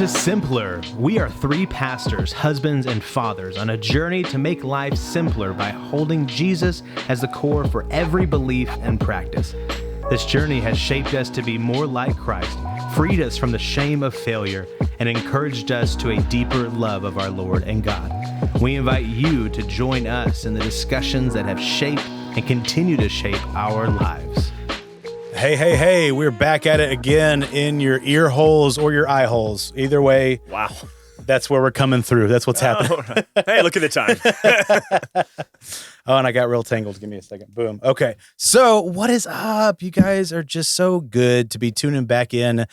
to Simpler. We are three pastors, husbands, and fathers on a journey to make life simpler by holding Jesus as the core for every belief and practice. This journey has shaped us to be more like Christ, freed us from the shame of failure, and encouraged us to a deeper love of our Lord and God. We invite you to join us in the discussions that have shaped and continue to shape our lives. Hey, we're back at it again in your ear holes or your eye holes. Either way. Wow. That's where we're coming through. That's what's happening. Right. Hey, look at the time. Oh, and I got real tangled. Give me a second. Boom. Okay. So what is up? You guys are just so good to be tuning back in.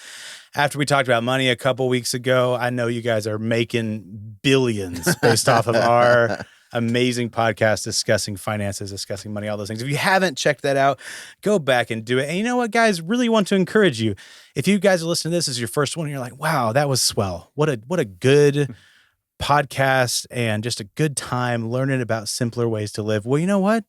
After we talked about money a couple weeks ago, I know you guys are making billions based off of our amazing podcast discussing finances, discussing money, all those things. If you haven't checked that out, go back and do it. And you know what, guys? Really want to encourage you. If you guys are listening to this as your first one, and you're like, wow, that was swell. What a good podcast and just a good time learning about simpler ways to live. Well, you know what?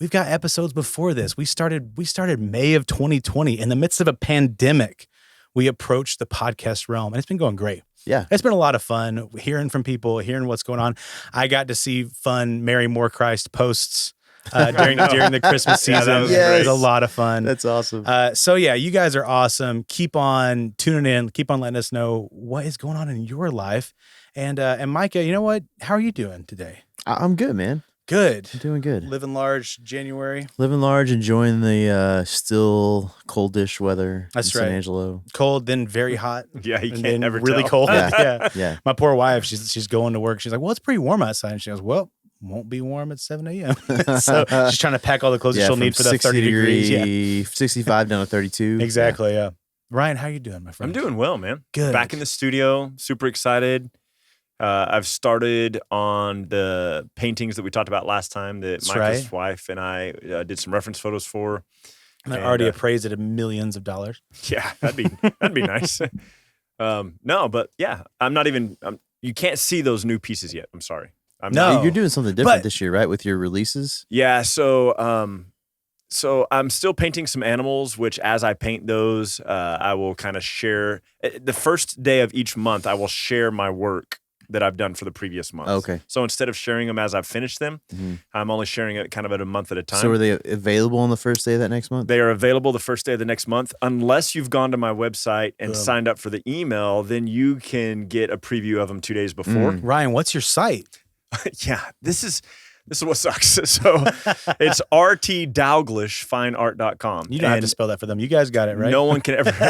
We've got episodes before this. We started May of 2020 in the midst of a pandemic. We approached the podcast realm, and it's been going great. Yeah. It's been a lot of fun hearing from people, hearing what's going on. I got to see fun Mary More Christ posts during the Christmas season. That was It was a lot of fun. That's awesome. So yeah, you guys are awesome. Keep on tuning in. Keep on letting us know what is going on in your life. And Micah, you know what? How are you doing today? I'm good, man. Good. I'm doing good. Living large January. Living large, enjoying the still coldish weather. That's in right. San Angelo. Cold, then very hot. Yeah, you and can't then ever really tell. cold. Yeah. Yeah. My poor wife, she's going to work. She's like, well, it's pretty warm outside. And she goes, well, won't be warm at 7 a.m. So she's trying to pack all the clothes that she'll from need for the 60 30 degrees. Yeah, 65 down to 32. exactly. Yeah. Ryan, how you doing, my friend? I'm doing well, man. Good. Back in the studio, super excited. I've started on the paintings that we talked about last time that That's Micah's right. wife and I did some reference photos for. And they're already appraised at millions of dollars. Yeah, that'd be nice. No, but yeah, I'm not even. You can't see those new pieces yet. I'm sorry. No. You're doing something different But- this year, right? With your releases? Yeah, so I'm still painting some animals, which as I paint those, I will kind of share. The first day of each month, I will share my work that I've done for the previous month. Okay. So instead of sharing them as I've finished them, Mm-hmm. I'm only sharing it kind of at a month at a time. So are they available on the first day of that next month? They are available the first day of the next month. Unless you've gone to my website and signed up for the email, then you can get a preview of them 2 days before. Ryan, what's your site? Yeah, this is what sucks. So it's rtdouglishfineart.com. You don't have to spell that for them. You guys got it, right? No one can ever I feel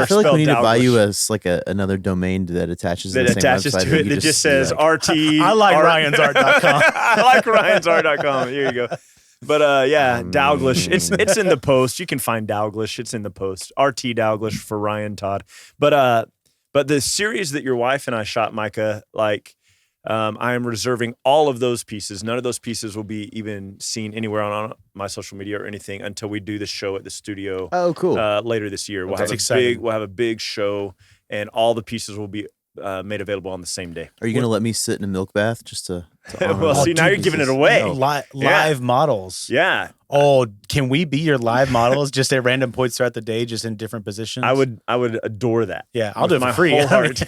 spell like we need to buy you Douglas. another domain that attaches that to the same attaches website to that it you that just says like, RT. I like ryansart.com. I like ryansart.com. Here you go. But yeah, Douglish. It's in the post. You can find Douglish. It's in the post. RT Douglish for Ryan Todd. But the series that your wife and I shot, Micah, I am reserving all of those pieces. None of those pieces will be even seen anywhere on my social media or anything until we do the show at the studio. Oh, cool. Later this year, we'll That's have exciting. we'll have a big show, and all the pieces will be made available on the same day. Are you going to let me sit in a milk bath just to honor Well, that? see, now you're giving it away. Live models. Yeah, Oh, can we be your live models just at random points throughout the day, just in different positions? I would adore that. Yeah, I'll with do it for my free. whole heart.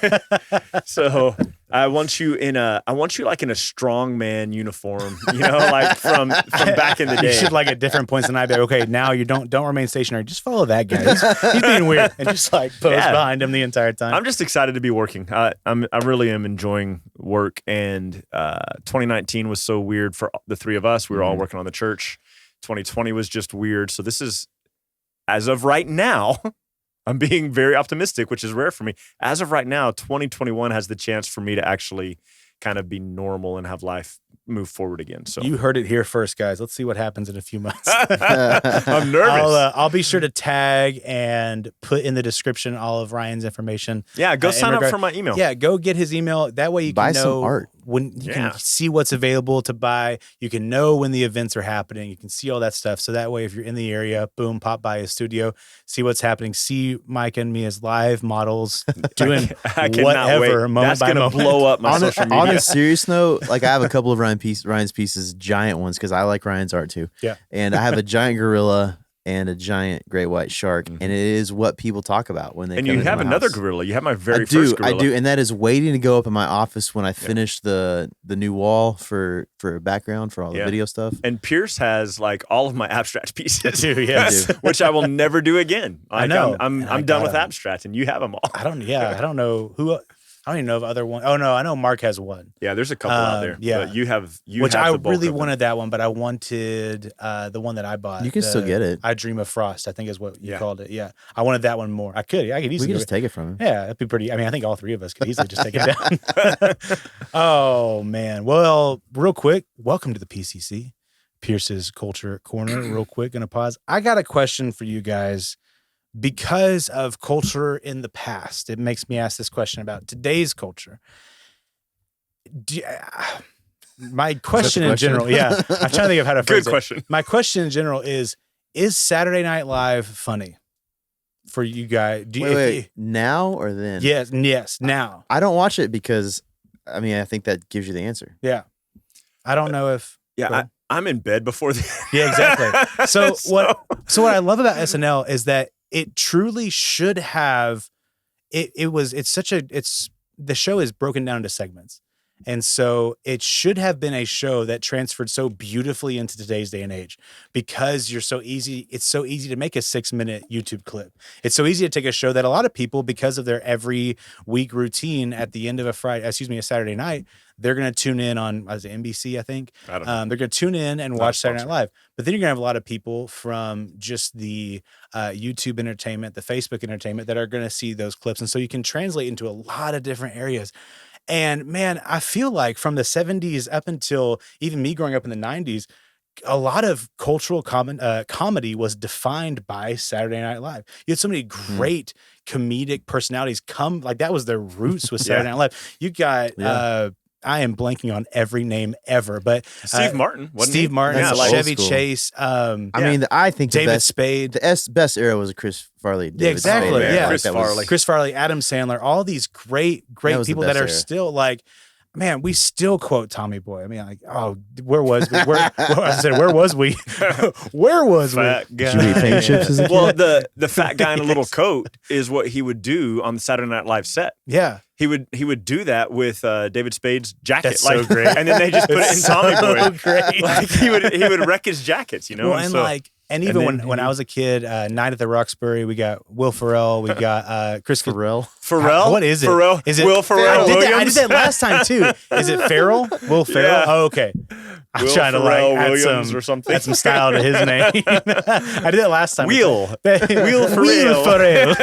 So I want you in a strongman uniform, like from back in the You day. should at different points in the night be like, okay, now you don't remain stationary. Just follow that guy. He's being weird, and just pose behind him the entire time. I'm just excited to be working. I really am enjoying work, and 2019 was so weird for the three of us. We were all working on the church. 2020 was just weird. So this is, as of right now, I'm being very optimistic, which is rare for me. As of right now, 2021 has the chance for me to actually kind of be normal and have life move forward again. So You heard it here first, guys. Let's see what happens in a few months. I'm nervous. I'll be sure to tag and put in the description all of Ryan's information. Yeah, go in sign up regard- for my email. Yeah, go get his email. That way you Buy can some know art. when you Yeah. can see what's available to buy. You can know when the events are happening. You can see all that stuff. So that way, if you're in the area, boom, pop by his studio, see what's happening. See Mike and me as live models doing I cannot whatever wait. moment That's by gonna moment. blow up my on social a, media. on a serious note, I have a couple of Ryan's pieces, giant ones, because I like Ryan's art too. Yeah. And I have a giant gorilla and a giant great white shark, and it is what people talk about when they. And come you into have my another house. gorilla. You have my very first gorilla. I do, and that is waiting to go up in my office when I finish the new wall for background for all the video stuff. And Pierce has like all of my abstract pieces, yes. which I will never do again. Like, I know. I'm done with abstract, and you have them all. I don't know who. I don't even know if other one. Oh no, I know Mark has one. Yeah, there's a couple out there. Yeah, but you have which have I the bulk really of them. wanted that one, but I wanted the one that I bought. You can still get it. I Dream of Frost, I think is what you called it. Yeah, I wanted that one more. I could easily. We could just take it from him. Yeah, that'd be pretty. I mean, I think all three of us could easily just take it down. Oh man. Well, real quick, welcome to the PCC, Pierce's Culture Corner. Real quick, gonna pause. I got a question for you guys. Because of culture in the past, it makes me ask this question about today's culture. My question in general, I'm trying to think of how to phrase Good question. My question in general is Saturday Night Live funny for you guys? Wait, now or then? Yes, now. I don't watch it because, I mean, I think that gives you the answer. Yeah. I don't know if... Yeah, I'm in bed before the... Yeah, exactly. So what I love about SNL is that it truly should have, the show is broken down into segments. And so it should have been a show that transferred so beautifully into today's day and age because it's so easy to make a 6-minute YouTube clip. It's so easy to take a show that a lot of people, because of their every week routine at the end of a Saturday night, they're going to tune in on NBC, I think. I don't know. They're going to tune in and watch Saturday Night Live. But then you're going to have a lot of people from just the YouTube entertainment, the Facebook entertainment that are going to see those clips. And so you can translate into a lot of different areas. And man, I feel like from the 70s up until even me growing up in the 90s, a lot of cultural comedy was defined by Saturday Night Live. You had so many great comedic personalities that was their roots with Saturday Night Live. You got... I am blanking on every name ever, but Steve Martin, Steve Martin, Chevy Chase. I mean, I think David Spade. The best era was Chris Farley. Exactly. Yeah, Chris Farley, Adam Sandler, all these great people that are still like. Man, we still quote Tommy Boy. I mean, like, where was we? Where was we? Where was we? Did you eat paint chips as a kid? Well, the fat guy in a little coat is what he would do on the Saturday Night Live set. Yeah. He would do that with David Spade's jacket. That's so great. And then they just put it in Tommy Boy. Great. Like he would wreck his jackets, you know? Well, and even when I was a kid, Night at the Roxbury, we got Will Ferrell, we got Chris Farrell. What is it? Ferrell? Is it Will Ferrell? I did that last time too. Is it Ferrell? Will Ferrell? Yeah. Oh, okay. I'm Will trying to Ferrell add Williams or something. Add some style to his name. I did it last time. Will Ferrell.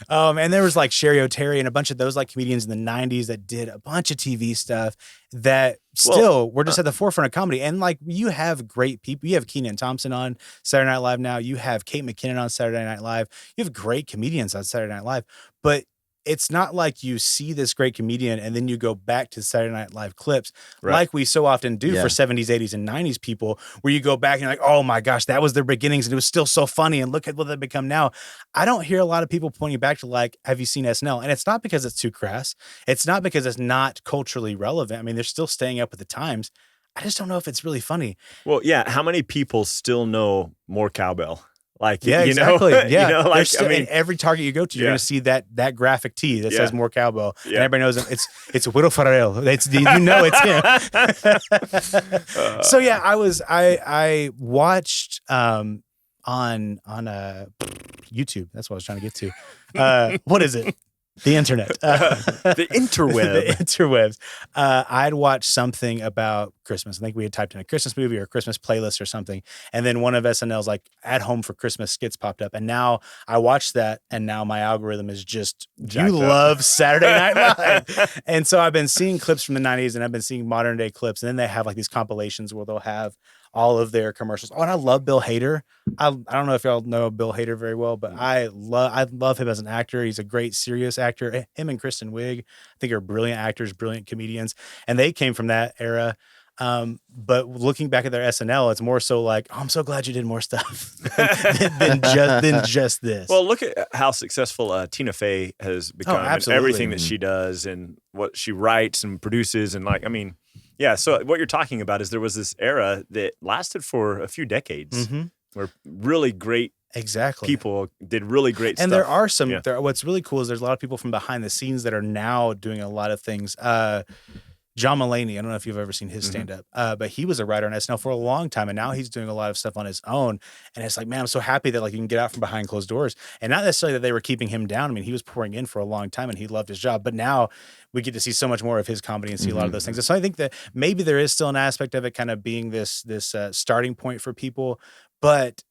And there was like Sherry O'Terry and a bunch of those like comedians in the 90s that did a bunch of TV stuff that still were just at the forefront of comedy. And like you have great people. You have Kenan Thompson on Saturday Night Live now. You have Kate McKinnon on Saturday Night Live. You have great comedians on Saturday Night Live. But it's not like you see this great comedian and then you go back to Saturday Night Live clips like we so often do for 70s, 80s, and 90s people, where you go back and you're like, oh my gosh, that was their beginnings and it was still so funny and look at what they've become now. I don't hear a lot of people pointing back to like, have you seen SNL? And it's not because it's too crass. It's not because it's not culturally relevant. I mean, they're still staying up with the times. I just don't know if it's really funny. Well, yeah. How many people still know more cowbell? Like, exactly. Yeah. You know, like, in every Target you go to, you're going to see that graphic tee that says more cowbell. Yeah. And everybody knows it's Will Ferrell. It's him. So yeah, I watched on YouTube. That's what I was trying to get to. What is it? The internet. The interweb. The interwebs. I'd watched something about Christmas. I think we had typed in a Christmas movie or a Christmas playlist or something. And then one of SNL's like at home for Christmas skits popped up. And now I watched that and now my algorithm is just, jacked you up. love Saturday Night Live. And so I've been seeing clips from the 90s and I've been seeing modern day clips. And then they have like these compilations where they'll have all of their commercials. Oh, and I love Bill Hader. I don't know if y'all know Bill Hader very well, but I love him as an actor. He's a great serious actor. Him and Kristen Wiig, I think, are brilliant actors, brilliant comedians, and they came from that era. But looking back at their SNL, it's more so like, oh, I'm so glad you did more stuff than just this. Well, look at how successful Tina Fey has become and everything that she does and what she writes and produces. And like, I mean, yeah. So what you're talking about is there was this era that lasted for a few decades where really great Exactly. people did really great stuff. And there are some, Yeah. what's really cool is there's a lot of people from behind the scenes that are now doing a lot of things. John Mulaney, I don't know if you've ever seen his stand up, but he was a writer on SNL for a long time. And now he's doing a lot of stuff on his own. And it's like, man, I'm so happy that like you can get out from behind closed doors, and not necessarily that they were keeping him down. I mean, he was pouring in for a long time and he loved his job, but now we get to see so much more of his comedy and see a lot of those things. And so I think that maybe there is still an aspect of it kind of being this starting point for people, but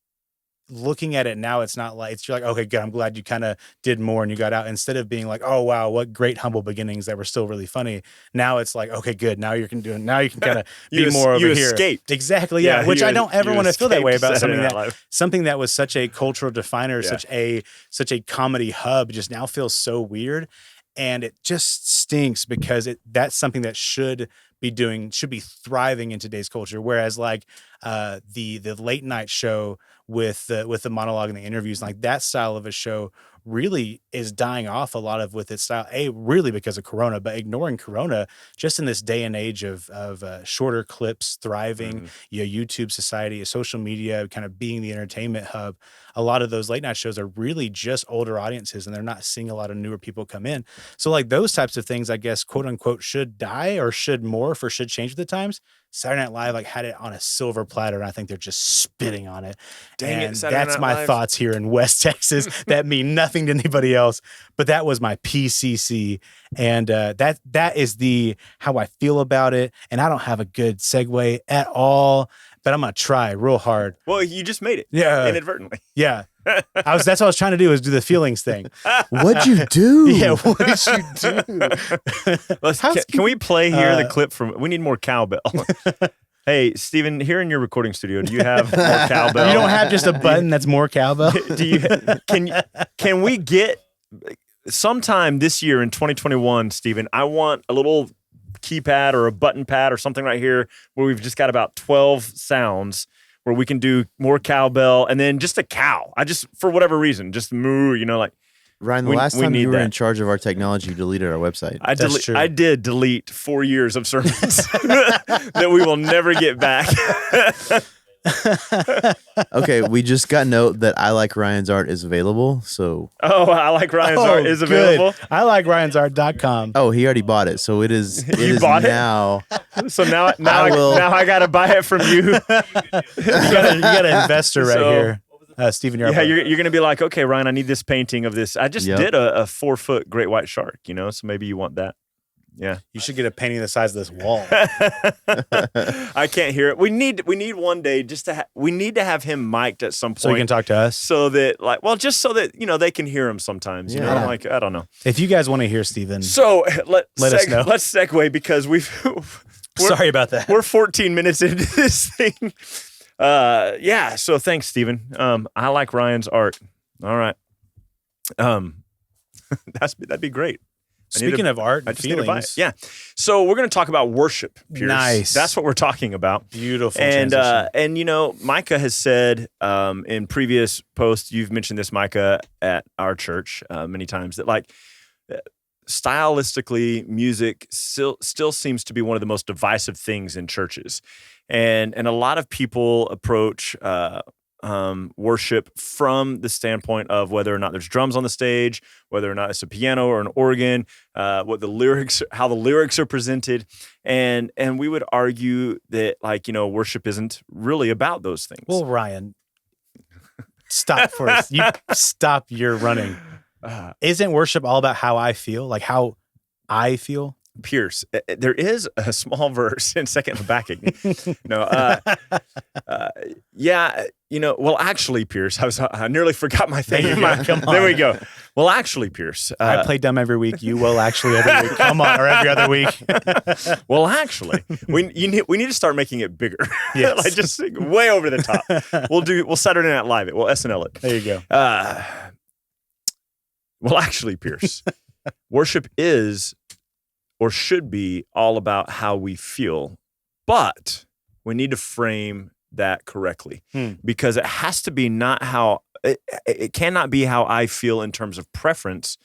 looking at it now, it's not like you're like, okay, good. I'm glad you kind of did more and you got out, instead of being like, oh wow, what great humble beginnings that were still really funny. Now it's like, okay, good. Now you can kind of be more over here. Escaped. Exactly. Yeah. Which I don't ever want to feel that way about something that was such a cultural definer, such a comedy hub, just now feels so weird. And it just stinks because that's something that should be thriving in today's culture. Whereas like the late night show with the monologue and the interviews, like that style of a show really is dying off a lot of with its style, really because of Corona, but ignoring Corona, just in this day and age of shorter clips thriving, YouTube society, social media kind of being the entertainment hub. A lot of those late night shows are really just older audiences, and they're not seeing a lot of newer people come in. So like those types of things, I guess, quote unquote, should die or should change with the times. Saturday Night Live like had it on a silver platter, and I think they're just spitting on it. Dang and it, Saturday that's Night my Live. thoughts here in West Texas that mean nothing to anybody else. But that was my PCC, and that is how I feel about it. And I don't have a good segue at all, but I'm gonna try real hard. Well, you just made it. Yeah, Inadvertently. Yeah. That's what I was trying to do, is do the feelings thing. What'd you do? Yeah, what did you do? Can we play here the clip from? We need more cowbell. Hey, Stephen, here in your recording studio, do you have more cowbell? You don't have just a button that's more cowbell? Can we get sometime this year in 2021, Stephen? I want a little keypad or a button pad or something right here where we've just got about 12 sounds where we can do more cowbell, and then just a cow. For whatever reason, just moo, like. Ryan, the last time you were in charge of our technology, you deleted our website. I did delete 4 years of sermons that we will never get back. Okay, we just got note that I Like Ryan's Art is available, so... Oh, I Like Ryan's Art is available? Good. I like Ryan'sArt.com. Oh, he already bought it, so it is now... So now I got to buy it from you. You got an investor right here. Stephen, you're going to be like, okay, Ryan, I need this painting of this. I just did a 4-foot great white shark, so maybe you want that. Yeah. You should get a painting the size of this wall. I can't hear it. We need one day we need to have him mic'd at some point. So he can talk to us? So that just so that, they can hear him sometimes, you know, I don't know. If you guys want to hear Stephen. So let us know. Let's segue because sorry about that. We're 14 minutes into this thing. So thanks, Stephen. I like Ryan's art. All right. That'd be great. Speaking of art, I just need to buy it. Yeah. So we're going to talk about worship, Pierce. Nice. That's what we're talking about. Beautiful. And Micah has said in previous posts, you've mentioned this, Micah, at our church many times, that stylistically, music still seems to be one of the most divisive things in churches, and a lot of people approach worship from the standpoint of whether or not there's drums on the stage, whether or not it's a piano or an organ, how the lyrics are presented, and we would argue that worship isn't really about those things. Well, Ryan, stop first. You stop your running. Isn't worship all about how I feel? Like how I feel? Pierce, there is a small verse in 2 Habakkuk. Well, actually, Pierce, I nearly forgot my thing. There we go. Well, actually, Pierce, I play dumb every week. You will actually every week. Come on, or every other week. Well, actually, we need to start making it bigger. Yes. Just way over the top. We'll Saturday Night Live it. We'll SNL it. There you go. Well, actually, Pierce, worship is or should be all about how we feel, but we need to frame that correctly because it has to be it cannot be how I feel in terms of preference,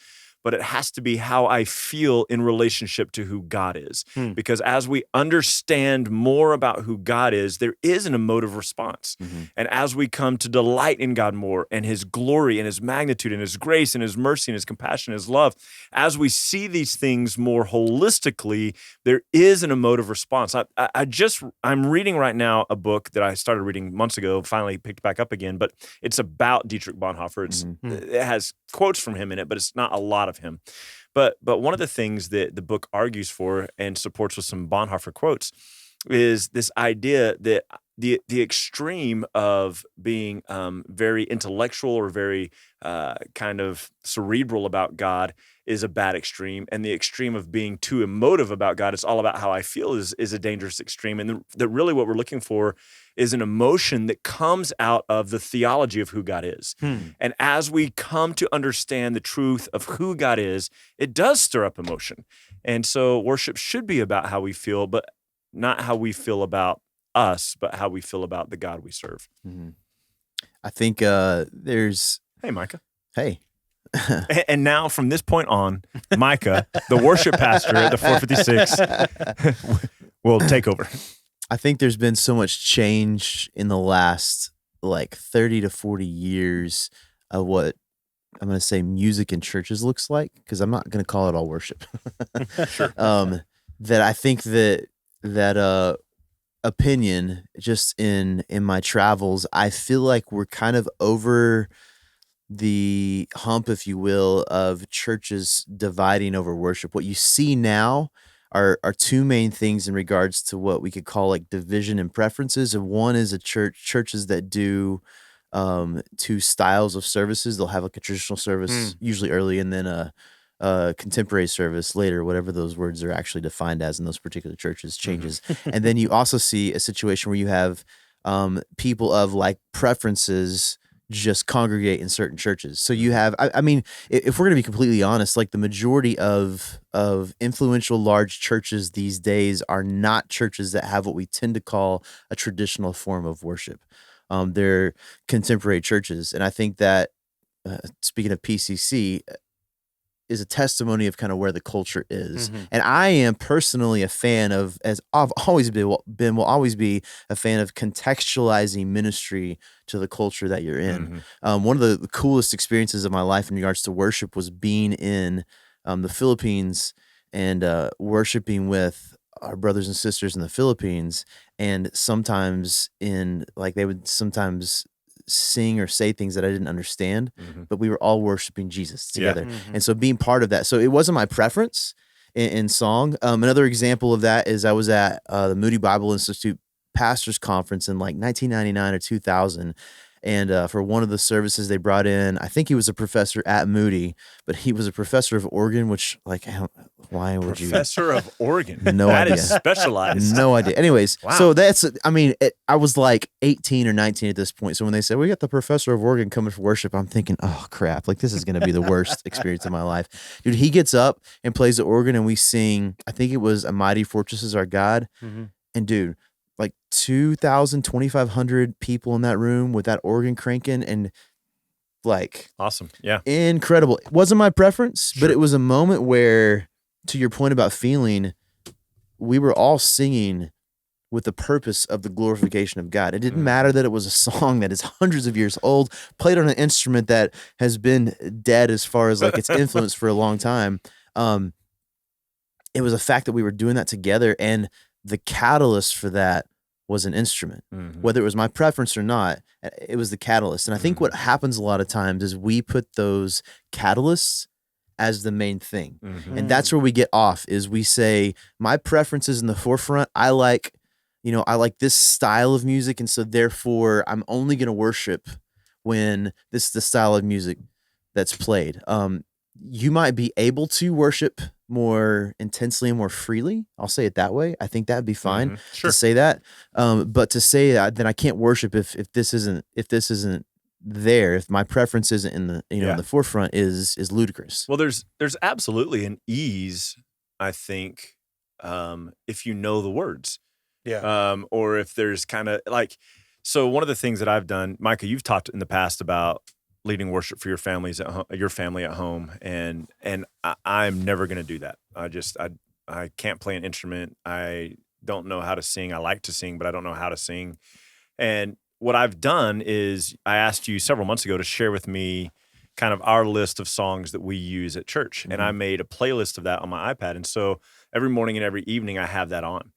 but it has to be how I feel in relationship to who God is. Because as we understand more about who God is, there is an emotive response. And as we come to delight in God more and his glory and his magnitude and his grace and his mercy and his compassion and his love, as we see these things more holistically, there is an emotive response. I'm reading right now a book that I started reading months ago, finally picked back up again, but it's about Dietrich Bonhoeffer. It has quotes from him in it, but it's not a lot of him. But one of the things that the book argues for and supports with some Bonhoeffer quotes is this idea that the extreme of being very intellectual or very kind of cerebral about God is a bad extreme, and the extreme of being too emotive about God, it's all about how I feel, is a dangerous extreme. And really what we're looking for is an emotion that comes out of the theology of who God is. And as we come to understand the truth of who God is, it does stir up emotion. And so worship should be about how we feel, but not how we feel about us, but how we feel about the God we serve. I think there's... Hey, Micah. Hey. And now from this point on, Micah, the worship pastor at the 456, will take over. I think there's been so much change in the last 30 to 40 years of what I'm going to say music in churches looks like, because I'm not going to call it all worship. Sure. That I think that opinion, just in my travels, I feel like we're kind of over the hump, if you will, of churches dividing over worship. What you see now are two main things in regards to what we could call division and preferences. And one is churches that do two styles of services. They'll have a traditional service usually early, and then a contemporary service later, whatever those words are actually defined as in those particular churches changes. And then you also see a situation where you have people of preferences just congregate in certain churches. So you have, I mean, if we're going to be completely honest, the majority of influential large churches these days are not churches that have what we tend to call a traditional form of worship. They're contemporary churches. And I think that, speaking of PCC, is a testimony of kind of where the culture is. And I am personally a fan of, as I've always will always be a fan of contextualizing ministry to the culture that you're in. One of the coolest experiences of my life in regards to worship was being in the Philippines and worshiping with our brothers and sisters in the Philippines. And sometimes they would sometimes sing or say things that I didn't understand, but we were all worshiping Jesus together. And so being part of that. So it wasn't my preference in song. Another example of that is I was at the Moody Bible Institute Pastors Conference in 1999 or 2000. And for one of the services they brought in, I think he was a professor at Moody, but he was a professor of organ, which why would you? Professor of organ. No that idea. Is specialized. No idea. Anyways, Wow. So that's, I was 18 or 19 at this point. So when they said, we got the professor of organ coming for worship, I'm thinking, oh crap, this is going to be the worst experience of my life. Dude, he gets up and plays the organ and we sing, I think it was A Mighty Fortress Is Our God. And dude, 2,000, 2,500 people in that room with that organ cranking and awesome. Yeah. Incredible. It wasn't my preference, but it was a moment where, to your point about feeling, we were all singing with the purpose of the glorification of God. It didn't matter that it was a song that is hundreds of years old, played on an instrument that has been dead as far as its influence for a long time. It was a fact that we were doing that together, and the catalyst for that was an instrument. Whether it was my preference or not, it was the catalyst. And I think what happens a lot of times is we put those catalysts as the main thing. And that's where we get off, is we say, my preference is in the forefront. I like this style of music, and so therefore I'm only going to worship when this is the style of music that's played. You might be able to worship more intensely and more freely. I'll say it that way. I think that'd be fine to say that. But to say that, then I can't worship if this isn't there, if my preference isn't in the in the forefront, is ludicrous. Well, there's absolutely an ease, I think, if you know the words. Or if there's kind of so one of the things that I've done, Micah, you've talked in the past about leading worship for your families your family at home, and I'm never going to do that. I can't play an instrument. I don't know how to sing. I like to sing, but I don't know how to sing. And what I've done is I asked you several months ago to share with me kind of our list of songs that we use at church. And I made a playlist of that on my iPad. And so every morning and every evening I have that on.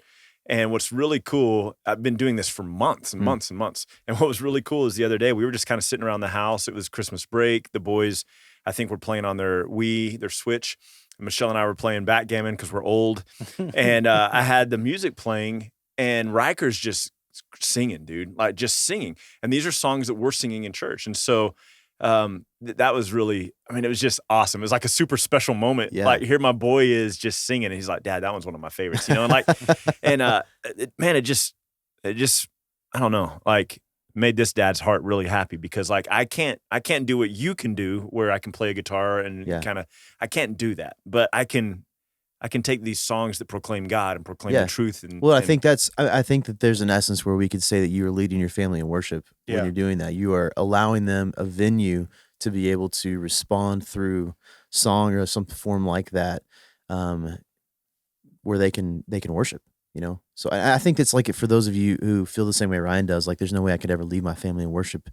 And what's really cool, I've been doing this for months and months and months. And what was really cool is the other day we were just kind of sitting around the house. It was Christmas break. The boys, I think, were playing on their Switch. Michelle and I were playing backgammon because we're old. And I had the music playing, and Riker's just singing, dude, like just singing. And these are songs that we're singing in church. And so that was really, I mean, it was just awesome. It was like a super special moment. Yeah. Like here my boy is just singing, and he's like, Dad, that one's one of my favorites, you know? And like, man, it just, I don't know, like made this dad's heart really happy, because like, I can't do what you can do where I can play a guitar and I can't do that, but I can take these songs that proclaim God and proclaim the truth. I think that there's an essence where we could say that you are leading your family in worship when you're doing that. You are allowing them a venue to be able to respond through song or some form like that, where they can worship, you know? So I think it's like, for those of you who feel the same way Ryan does, like there's no way I could ever lead my family in worship.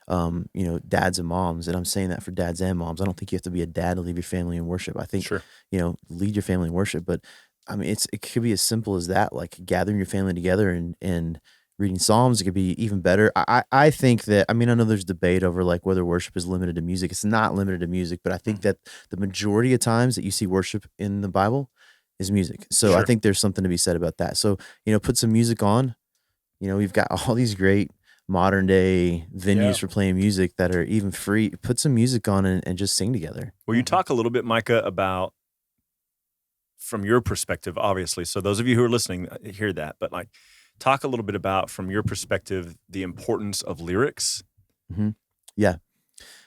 You know, dads and moms, and I'm saying that for dads and moms. I don't think you have to be a dad to lead your family in worship. I think, you know, lead your family in worship, but I mean, it could be as simple as that, like gathering your family together and reading Psalms. It could be even better. I think that, I mean, I know there's debate over like whether worship is limited to music. It's not limited to music, but I think that the majority of times that you see worship in the Bible is music. So I think there's something to be said about that. So, you know, put some music on. You know, we've got all these great modern day venues for playing music that are even free. Put some music on and just sing together. Will you talk a little bit, Micah, about, from your perspective, obviously, so those of you who are listening hear that, but like talk a little bit about, from your perspective, the importance of lyrics. Mm-hmm. Yeah.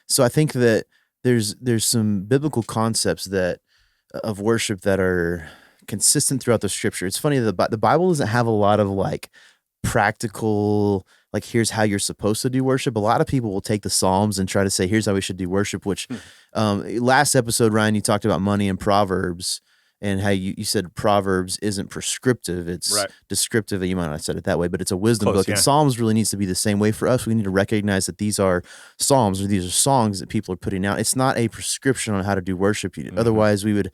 So I think that there's some biblical concepts of worship that are consistent throughout the scripture. It's funny that the Bible doesn't have a lot of like practical, like here's how you're supposed to do worship. A lot of people will take the Psalms and try to say, here's how we should do worship, which last episode, Ryan, you talked about money and Proverbs, and how you said Proverbs isn't prescriptive, it's descriptive. You might not have said it that way, but it's a wisdom book. And Psalms really needs to be the same way for us. We need to recognize that these are Psalms, or these are songs that people are putting out. It's not a prescription on how to do worship. Otherwise, we would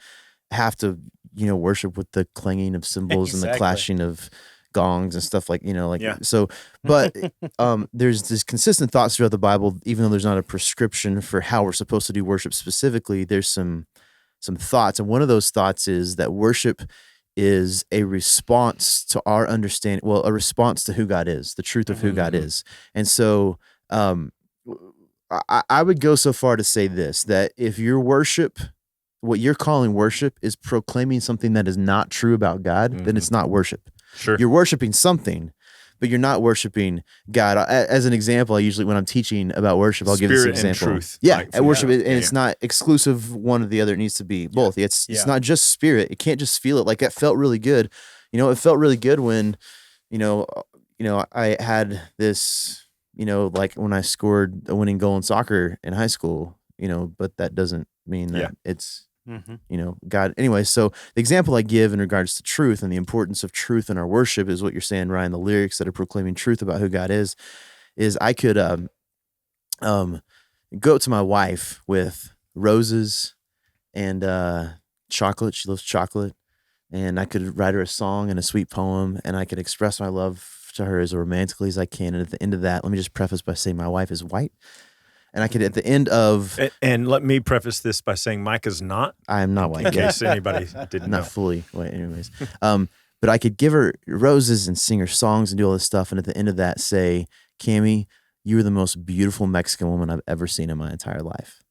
have to, you know, worship with the clanging of cymbals and the clashing of gongs and stuff like, you know, like, so, but there's this consistent thoughts throughout the Bible, even though there's not a prescription for how we're supposed to do worship specifically, there's some thoughts. And one of those thoughts is that worship is a response to our understanding, well, a response to who God is, the truth of who God is. And so I would go so far to say this, that if your worship, what you're calling worship, is proclaiming something that is not true about God, then it's not worship. Sure. You're worshiping something, but you're not worshiping God. As an example, I usually, when I'm teaching about worship, I'll give this example. Spirit and truth. Yeah, like, worship, and it's not exclusive one or the other. It needs to be both. It's not just spirit. It can't just feel it. Like, that felt really good. You know, it felt really good when, you know, I had this, you know, like when I scored a winning goal in soccer in high school, you know, but that doesn't mean that it's, you know, God. Anyway, so the example I give in regards to truth and the importance of truth in our worship is what you're saying, Ryan, the lyrics that are proclaiming truth about who God is I could go up to my wife with roses and chocolate. She loves chocolate. And I could write her a song and a sweet poem, and I could express my love to her as romantically as I can. And at the end of that, let me just preface by saying my wife is white. And I could, at the end of... And let me preface this by saying Micah's not. I am not white. In case anybody didn't know. Not fully white, anyways. But I could give her roses and sing her songs and do all this stuff. And at the end of that, say, Cammie, you are the most beautiful Mexican woman I've ever seen in my entire life.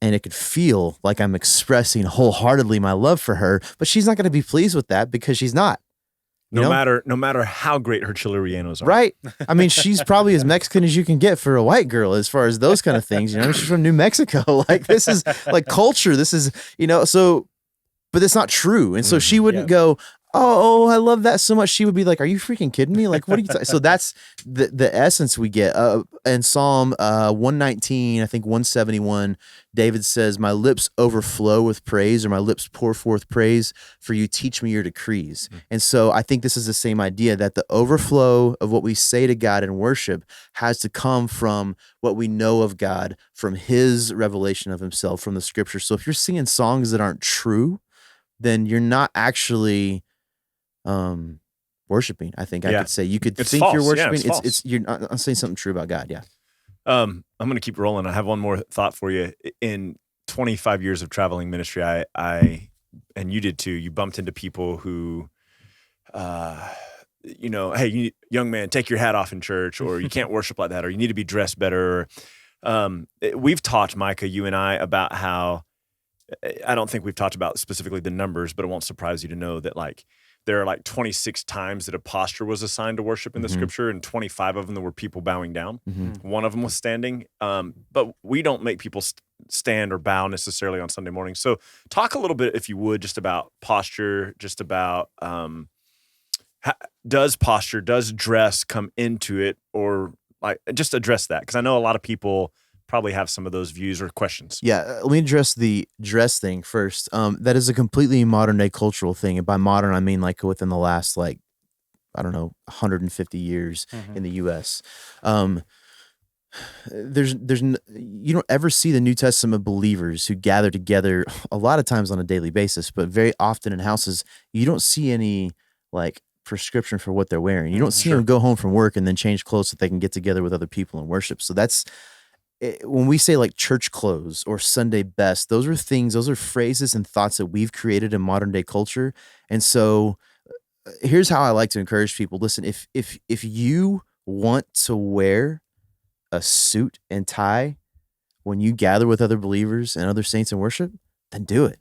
And it could feel like I'm expressing wholeheartedly my love for her, but she's not going to be pleased with that because she's not. No matter how great her chile rellenos are. Right. I mean, she's probably as Mexican as you can get for a white girl as far as those kind of things. You know, she's from New Mexico. Like, this is like culture. This is, you know, so, but it's not true. And so she wouldn't go, oh, I love that so much. She would be like, are you freaking kidding me? Like, what are you so that's the essence we get. In Psalm 119, I think 171, David says, my lips overflow with praise, or my lips pour forth praise, for you teach me your decrees. And so I think this is the same idea, that the overflow of what we say to God in worship has to come from what we know of God, from his revelation of himself, from the scripture. So if you're singing songs that aren't true, then you're not actually worshiping. I think I could say you could It's think false. you're Yeah, worshiping. it's false. You're not saying something true about God. Yeah. I'm going to keep rolling. I have one more thought for you. In 25 years of traveling ministry, I and you did too, you bumped into people who, hey, young man, take your hat off in church, or you can't worship like that, or you need to be dressed better. We've talked, Micah, you and I, about how, I don't think we've talked about specifically the numbers, but it won't surprise you to know that like there are like 26 times that a posture was assigned to worship in the scripture, and 25 of them there were people bowing down. One of them was standing. But we don't make people stand or bow necessarily on Sunday morning. So talk a little bit, if you would, just about posture, just about does dress come into it, or like just address that? Because I know a lot of people probably have some of those views or questions. Yeah, let me address the dress thing first. That is a completely modern day cultural thing. And by modern, I mean like within the last, like, I don't know, 150 years in the US. You don't ever see the New Testament believers who gather together a lot of times on a daily basis, but very often in houses, you don't see any like prescription for what they're wearing. You don't see them go home from work and then change clothes so they can get together with other people and worship. So that's, when we say like church clothes or Sunday best, those are phrases and thoughts that we've created in modern day culture. And so here's how I like to encourage people. Listen, if you want to wear a suit and tie when you gather with other believers and other saints in worship, then do it.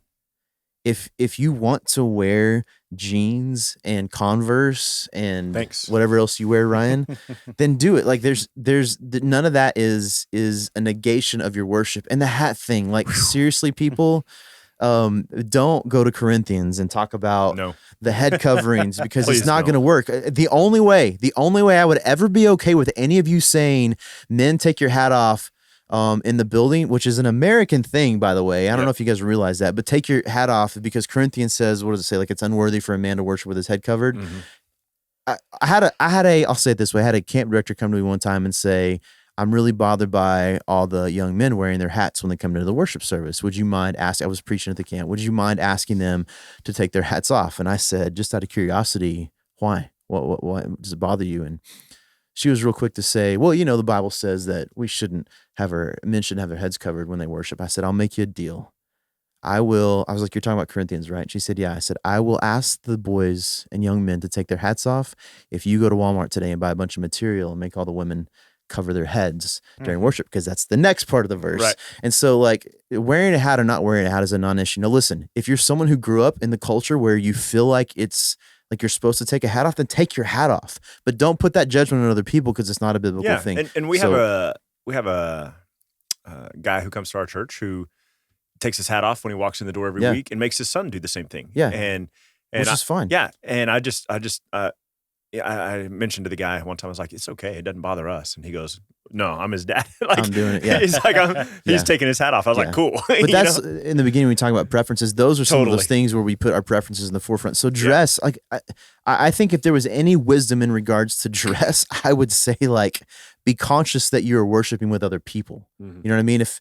If you want to wear jeans and Converse and whatever else you wear, Ryan, then do it. Like there's none of that is a negation of your worship. And the hat thing, like seriously, people, don't go to Corinthians and talk about the head coverings, because it's not going to work. The only way I would ever be okay with any of you saying, men, take your hat off in the building, which is an American thing, by the way. I don't know if you guys realize that, but take your hat off, because Corinthians says, what does it say? Like, it's unworthy for a man to worship with his head covered. I'll say it this way. I had a camp director come to me one time and say, I'm really bothered by all the young men wearing their hats when they come into the worship service. Would you mind asking, I was preaching at the camp, would you mind asking them to take their hats off? And I said, just out of curiosity, why? What does it bother you? And she was real quick to say, well, the Bible says that we shouldn't have men shouldn't have their heads covered when they worship. I said, I'll make you a deal. I was like, you're talking about Corinthians, right? She said, yeah. I said, I will ask the boys and young men to take their hats off if you go to Walmart today and buy a bunch of material and make all the women cover their heads during worship, because that's the next part of the verse. Right. And so like wearing a hat or not wearing a hat is a non-issue. Now listen, if you're someone who grew up in the culture where you feel like it's like you're supposed to take a hat off, then take your hat off. But don't put that judgment on other people, because it's not a biblical thing. And we have a guy who comes to our church who takes his hat off when he walks in the door every week, and makes his son do the same thing. Yeah, and which is fine. Yeah, and I mentioned to the guy one time, I was like, it's okay, it doesn't bother us. And he goes, no, I'm his dad. Like, I'm doing it. Yeah. He's like, he's taking his hat off. I was like, cool. But that's in the beginning, we talk about preferences. Those are some of those things where we put our preferences in the forefront. So dress, like, I think if there was any wisdom in regards to dress, I would say like, be conscious that you're worshiping with other people. You know what I mean? If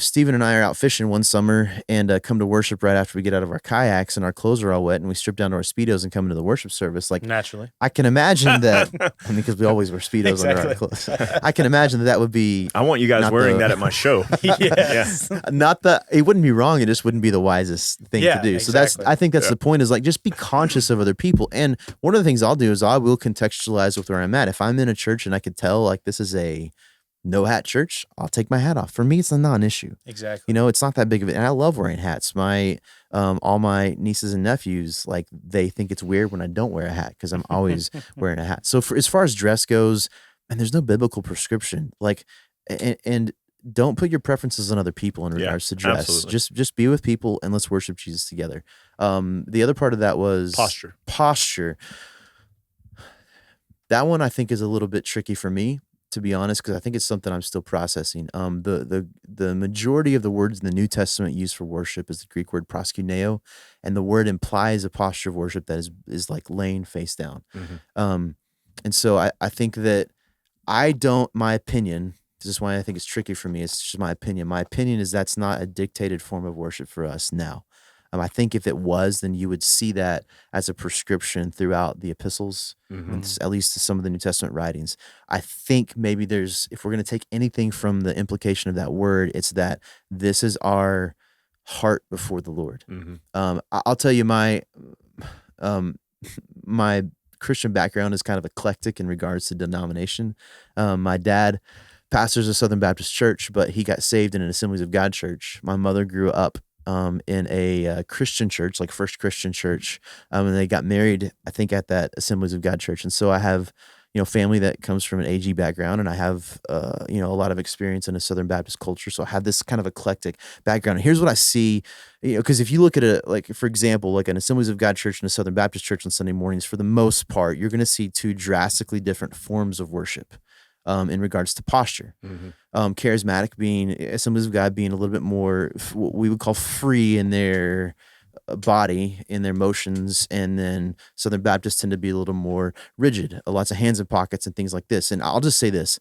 Steven and I are out fishing one summer and come to worship right after we get out of our kayaks and our clothes are all wet and we strip down to our Speedos and come into the worship service, like naturally, I can imagine that, because we always wear Speedos under our clothes. I can imagine that would be. I want you guys wearing that at my show. It wouldn't be wrong. It just wouldn't be the wisest thing to do. So I think that's the point, is like, just be conscious of other people. And one of the things I'll do is I will contextualize with where I'm at. If I'm in a church and I could tell like this is a no hat church, I'll take my hat off. For me, it's a non-issue. Exactly. It's not that big of it. And I love wearing hats. All my nieces and nephews, like, they think it's weird when I don't wear a hat, because I'm always wearing a hat. So as far as dress goes, and there's no biblical prescription. Like, and don't put your preferences on other people in regards to dress. absolutely. Just be with people and let's worship Jesus together. The other part of that was Posture. That one I think is a little bit tricky for me, to be honest, because I think it's something I'm still processing. The majority of the words in the New Testament used for worship is the Greek word proskuneo, and the word implies a posture of worship that is like laying face down. And so I think that my opinion, this is why I think it's tricky for me, it's just my opinion. My opinion is that's not a dictated form of worship for us now. I think if it was, then you would see that as a prescription throughout the epistles, and at least some of the New Testament writings. I think maybe if we're going to take anything from the implication of that word, it's that this is our heart before the Lord. I'll tell you my Christian background is kind of eclectic in regards to denomination. My dad pastors a Southern Baptist church, but he got saved in an Assemblies of God church. My mother grew up in a Christian church, like First Christian Church, and they got married, I think, at that Assemblies of God church. And so I have, family that comes from an AG background, and I have, a lot of experience in a Southern Baptist culture. So I have this kind of eclectic background. And here's what I see, because if you look at like, for example, like an Assemblies of God church and a Southern Baptist church on Sunday mornings, for the most part, you're going to see two drastically different forms of worship. In regards to posture, charismatic being Assemblies of God being a little bit more what we would call free in their body, in their motions, and then Southern Baptists tend to be a little more rigid, lots of hands in pockets and things like this. And I'll just say this: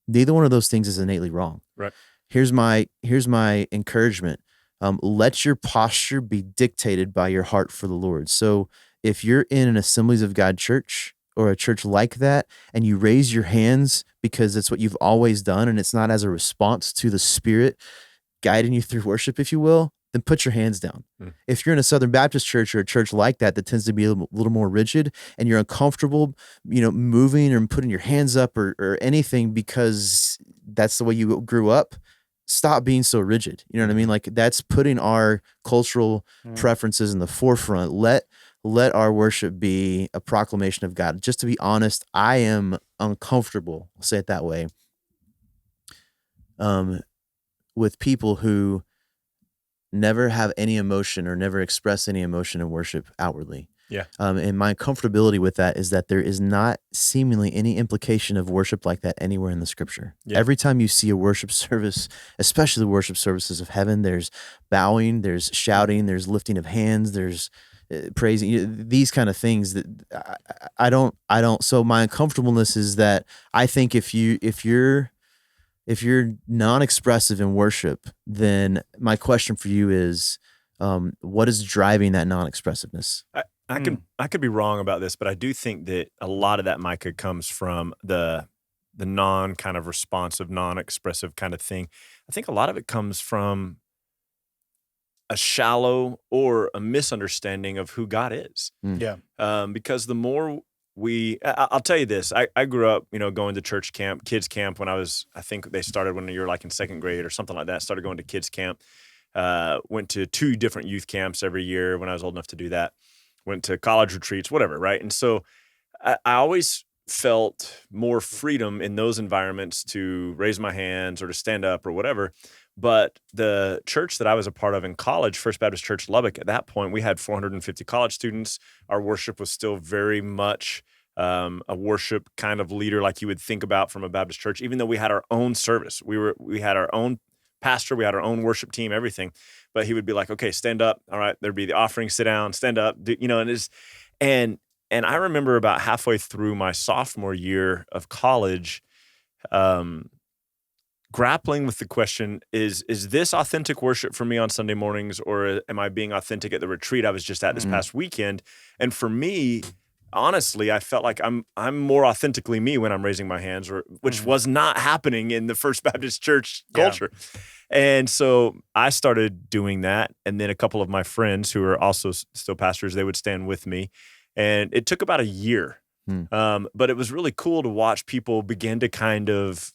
neither one of those things is innately wrong. Right. Here's my encouragement: let your posture be dictated by your heart for the Lord. So if you're in an Assemblies of God church, or a church like that, and you raise your hands because it's what you've always done, and it's not as a response to the Spirit guiding you through worship, if you will, then put your hands down. If you're in a Southern Baptist church or a church like that tends to be a little more rigid, and you're uncomfortable, moving or putting your hands up or anything because that's the way you grew up, stop being so rigid. You know what I mean? Like, that's putting our cultural preferences in the forefront. Let our worship be a proclamation of God. Just to be honest, I am uncomfortable, I'll say it that way, with people who never have any emotion or never express any emotion in worship outwardly. Yeah. And my comfortability with that is that there is not seemingly any implication of worship like that anywhere in the scripture. Yeah. Every time you see a worship service, especially the worship services of heaven, there's bowing, there's shouting, there's lifting of hands, there's praising, these kind of things that I don't. So my uncomfortableness is that I think if you're non-expressive in worship, then my question for you is, what is driving that non-expressiveness? I could be wrong about this, but I do think that a lot of that, Micah, comes from the non kind of responsive, non-expressive kind of thing. I think a lot of it comes from a shallow or a misunderstanding of who God is. Yeah. Because the more I'll tell you this, I grew up, going to church camp, kids camp I think they started when you're like in second grade or something like that, started going to kids camp, went to 2 different youth camps every year when I was old enough to do that, went to college retreats, whatever, right? And so I always felt more freedom in those environments to raise my hands or to stand up or whatever. But the church that I was a part of in college, First Baptist Church Lubbock, at that point, we had 450 college students. Our worship was still very much a worship kind of leader like you would think about from a Baptist church, even though we had our own service. We had our own pastor, we had our own worship team, everything. But he would be like, okay, stand up. All right, there'd be the offering, sit down, stand up, and I remember about halfway through my sophomore year of college, grappling with the question, is this authentic worship for me on Sunday mornings, or am I being authentic at the retreat I was just at this past weekend? And for me, honestly, I felt like I'm more authentically me when I'm raising my hands, which was not happening in the First Baptist Church culture. Yeah. And so I started doing that. And then a couple of my friends who are also still pastors, they would stand with me. And it took about a year. But it was really cool to watch people begin to kind of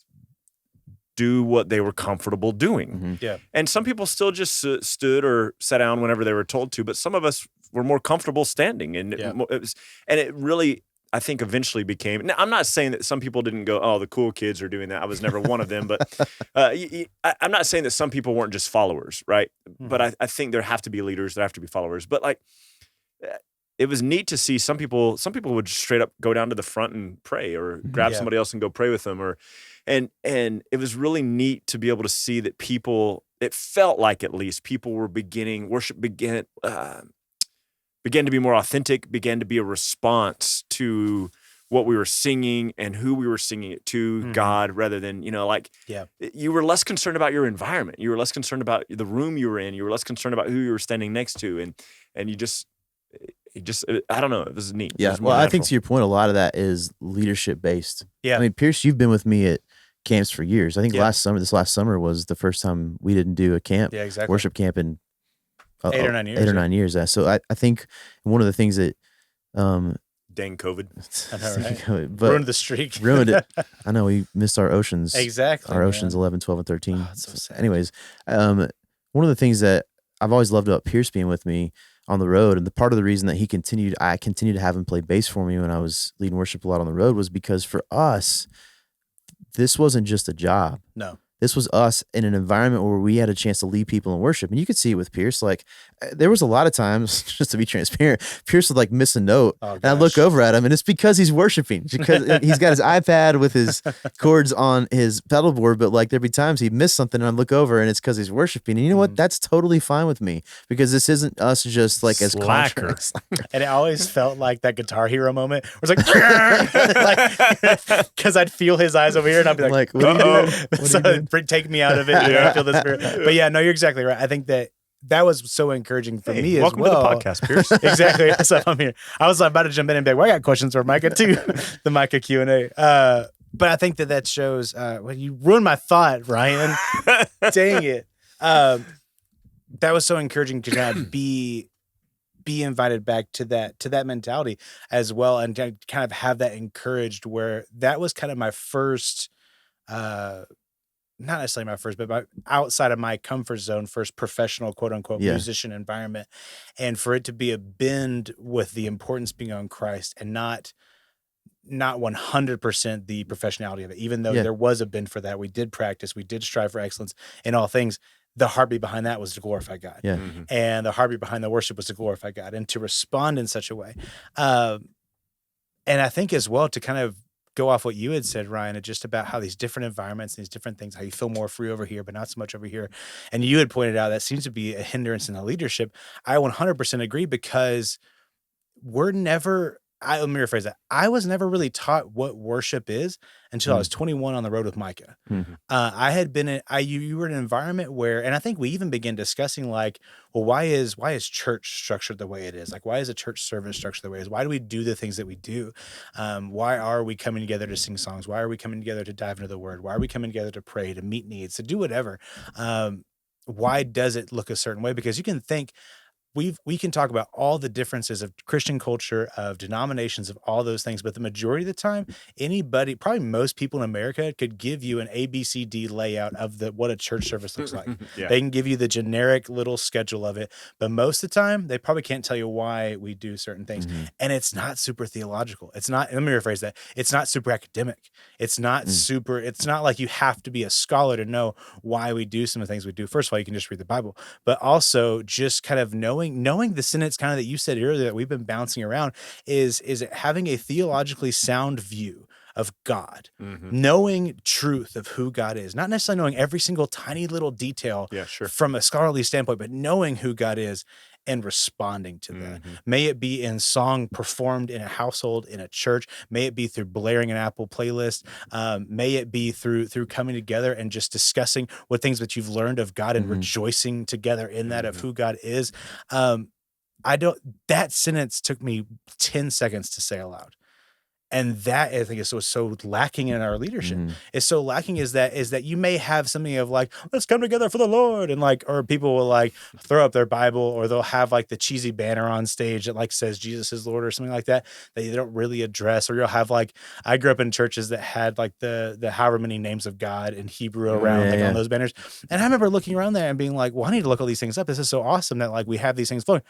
do what they were comfortable doing. Yeah. And some people still just stood or sat down whenever they were told to, but some of us were more comfortable standing. And it really, I think eventually became. Now, I'm not saying that some people didn't go, oh, the cool kids are doing that. I was never one of them, but I'm not saying that some people weren't just followers, right? But I think there have to be leaders, there have to be followers. But like, it was neat to see some people would just straight up go down to the front and pray, or grab somebody else and go pray with them, and it was really neat to be able to see that people. It felt like at least people were worship began to be more authentic, began to be a response to what we were singing and who we were singing it to, God, rather than, you were less concerned about your environment. You were less concerned about the room you were in. You were less concerned about who you were standing next to. And you just, I don't know. It was neat. Yeah. Well, I think to your point, a lot of that is leadership based. Yeah. I mean, Pierce, you've been with me at camps for years. I think this last summer was the first time we didn't do a camp, worship camp in 8 or 9 years. 8 or 9 years. So I think one of the things that, dang COVID. I know, right? But ruined the streak. Ruined it. I know, we missed our Oceans. Exactly. Our Oceans 11, 12, and 13. Oh, that's so sad. Anyways, one of the things that I've always loved about Pierce being with me on the road, and the part of the reason that I continued to have him play bass for me when I was leading worship a lot on the road, was because for us, this wasn't just a job. No. This was us in an environment where we had a chance to lead people in worship. And you could see it with Pierce. Like, there was a lot of times, just to be transparent, Pierce would like miss a note. And I look over at him, and it's because he's worshiping. Because he's got his iPad with his chords on his pedal board. But like, there'd be times he'd miss something, and I look over, and it's because he's worshiping. And you know what? That's totally fine with me, because this isn't us just like as contracts. And it always felt like that Guitar Hero moment where it's like, because I'd feel his eyes over here, and I'd be like, what are you doing? So take me out of it. I feel the spirit. But yeah, no, you're exactly right. I think that was so encouraging for me as well. Welcome to the podcast, Pierce. Exactly. That's why I'm here. I was about to jump in and be like, well, I got questions for Micah too. The Micah Q&A. But I think that shows, well, you ruined my thought, Ryan. Dang it. That was so encouraging to kind of be invited back to that mentality as well, and to kind of have that encouraged, where that was kind of my first, not necessarily my first, but outside of my comfort zone, first professional quote unquote musician environment. And for it to be a bend with the importance being on Christ, and not 100% the professionality of it, even though there was a bend for that. We did practice, we did strive for excellence in all things. The heartbeat behind that was to glorify God. Yeah. And the heartbeat behind the worship was to glorify God and to respond in such a way. And I think as well, to kind of go off what you had said, Ryan, just about how these different environments, these different things, how you feel more free over here, but not so much over here. And you had pointed out that seems to be a hindrance in the leadership. I 100% agree, because let me rephrase that. I was never really taught what worship is until I was 21 on the road with Micah. I had been you were in an environment where, and I think we even began discussing like, well, why is church structured the way it is? Like, why is a church service structured the way it is? Why do we do the things that we do? Why are we coming together to sing songs? Why are we coming together to dive into the word? Why are we coming together to pray, to meet needs, to do whatever? Why does it look a certain way? Because you can think, we can talk about all the differences of Christian culture, of denominations, of all those things, but the majority of the time, anybody, probably most people in America, could give you an ABCD layout of what a church service looks like. They can give you the generic little schedule of it, but most of the time, they probably can't tell you why we do certain things. And it's not super theological. It's not, let me rephrase that. It's not super academic. It's not super, it's not like you have to be a scholar to know why we do some of the things we do. First of all, you can just read the Bible, but also just kind of knowing the sentence kind of that you said earlier that we've been bouncing around is having a theologically sound view of God, knowing truth of who God is, not necessarily knowing every single tiny little detail from a scholarly standpoint, but knowing who God is and responding to that. May it be in song performed in a household, in a church, may it be through blaring an Apple playlist, may it be through coming together and just discussing what things that you've learned of God and rejoicing together in that of who God is. That sentence took me 10 seconds to say aloud. And that, I think, is so lacking in our leadership. It's so lacking is that you may have something of like, let's come together for the Lord. And like, or people will like throw up their Bible, or they'll have like the cheesy banner on stage that like says Jesus is Lord or something like that they don't really address. Or you'll have like, I grew up in churches that had like the however many names of God in Hebrew around on those banners. And I remember looking around there and being like, well, I need to look all these things up. This is so awesome that like we have these things flowing.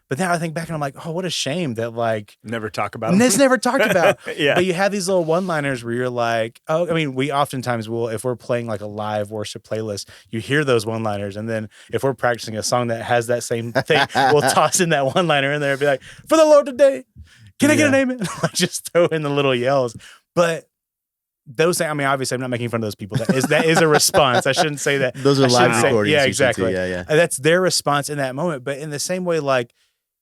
But now I think back and I'm like, oh, what a shame that like Never talk about them. it's never talked about. Yeah. But you have these little one-liners where you're like, oh, I mean, we oftentimes will, if we're playing like a live worship playlist, you hear those one-liners. And then if we're practicing a song that has that same thing, we'll toss in that one-liner in there and be like, for the Lord today, can I get an amen? Like just throw in the little yells. But those things, I mean, obviously I'm not making fun of those people. That is a response. I shouldn't say that. Those are I shouldn't live say- recordings. Yeah, you exactly. should see. Yeah. That's their response in that moment. But in the same way, like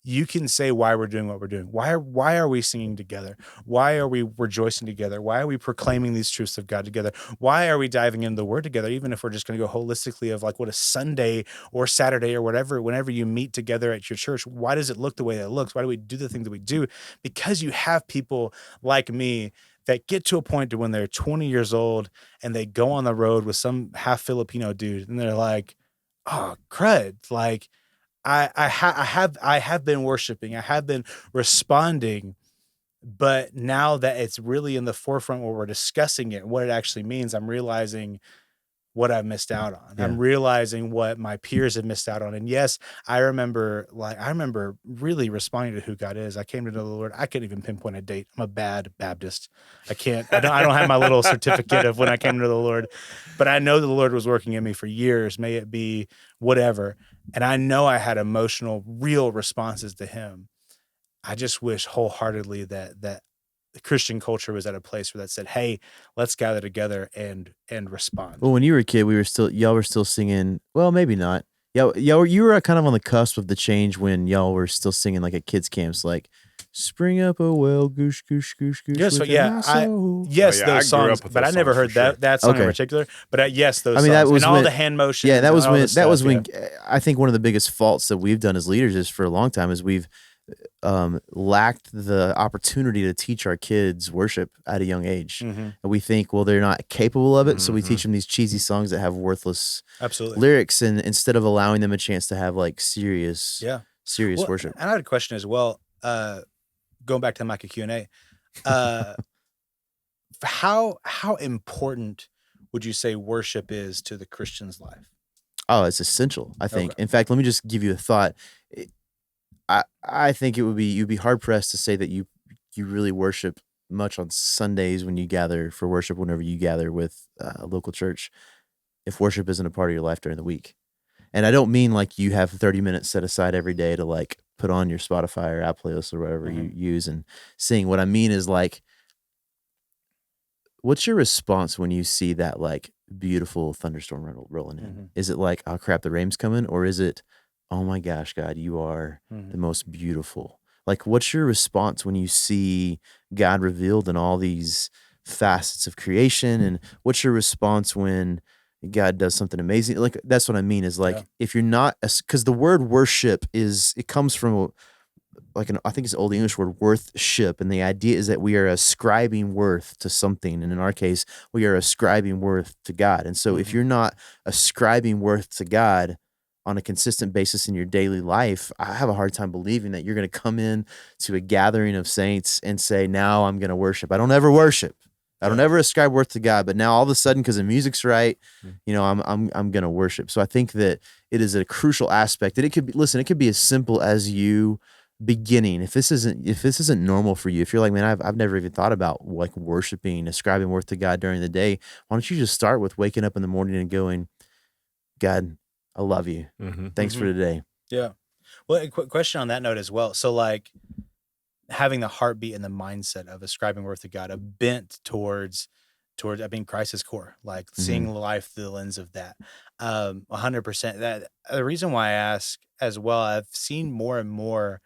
you can say why we're doing what we're doing. Why are we singing together? Why are we rejoicing together? Why are we proclaiming these truths of God together? Why are we diving into the word together? Even if we're just going to go holistically of like what a Sunday or Saturday or whatever, whenever you meet together at your church, why does it look the way that it looks? Why do we do the things that we do? Because you have people like me that get to a point to when they're 20 years old and they go on the road with some half Filipino dude and they're like, oh, crud. Like I have been worshiping. I have been responding, but now that it's really in the forefront where we're discussing it, what it actually means, I'm realizing what I've missed out on. Yeah. I'm realizing what my peers have missed out on. And yes, I remember really responding to who God is. I came to know the Lord. I couldn't even pinpoint a date. I'm a bad Baptist. I don't have my little certificate of when I came to the Lord, but I know the Lord was working in me for years. May it be whatever. And I know I had emotional, real responses to him. I just wish wholeheartedly that the Christian culture was at a place where that said, hey, let's gather together and respond. Well, when you were a kid, y'all were still singing. Well, maybe not. You were kind of on the cusp of the change when y'all were still singing like at kids camps, like "Spring up a well, goosh goosh goosh goosh." Yes, within my soul." yes, I those grew up songs, with but those I never songs heard for that song in Okay. particular. But yes, those I mean, songs that was and all when- the hand motions. Yeah, that was and all when. the That was stuff, when. I think one of the biggest faults that we've done as leaders is for a long time is we've lacked the opportunity to teach our kids worship at a young age. Mhm. And we think, well, they're not capable of it, so we Mhm. teach them these cheesy songs that have worthless Absolutely. lyrics, and instead of allowing them a chance to have like serious Yeah. Well, worship. And I had a question as well. Going back to the Micah Q&A, how important would you say worship is to the Christian's life? Oh, it's essential, I think. Okay. In fact, let me just give you a thought. I think you'd be hard pressed to say that you really worship much on Sundays when you gather for worship, whenever you gather with a local church, if worship isn't a part of your life during the week. And I don't mean like you have 30 minutes set aside every day to like put on your Spotify or app playlist or whatever you use and sing. What I mean is like, what's your response when you see that like beautiful thunderstorm rolling in? Mhm. Is it like, oh crap, the rain's coming? Or is it, oh my gosh, God, you are the most beautiful? Like, what's your response when you see God revealed in all these facets of creation? And what's your response when God does something amazing? Like, that's what I mean is like, Yeah. if you're not, because the word worship it comes from like I think it's an old English word, worthship. And the idea is that we are ascribing worth to something. And in our case, we are ascribing worth to God. And so if you're not ascribing worth to God on a consistent basis in your daily life, I have a hard time believing that you're going to come in to a gathering of saints and say, now I'm going to worship. I don't ever worship. I don't ever ascribe worth to God, but now all of a sudden, because the music's right, I'm going to worship. So I think that it is a crucial aspect. And it could be as simple as you beginning. If this isn't normal for you, if you're like, man, I've never even thought about like worshiping, ascribing worth to God during the day, why don't you just start with waking up in the morning and going, God, I love you. Thanks for today. Yeah. Well, a quick question on that note as well. So like having the heartbeat and the mindset of ascribing worth to God, a bent towards I mean, Christ is core, like seeing life through the lens of that. 100%. That the reason why I ask as well, I've seen more and more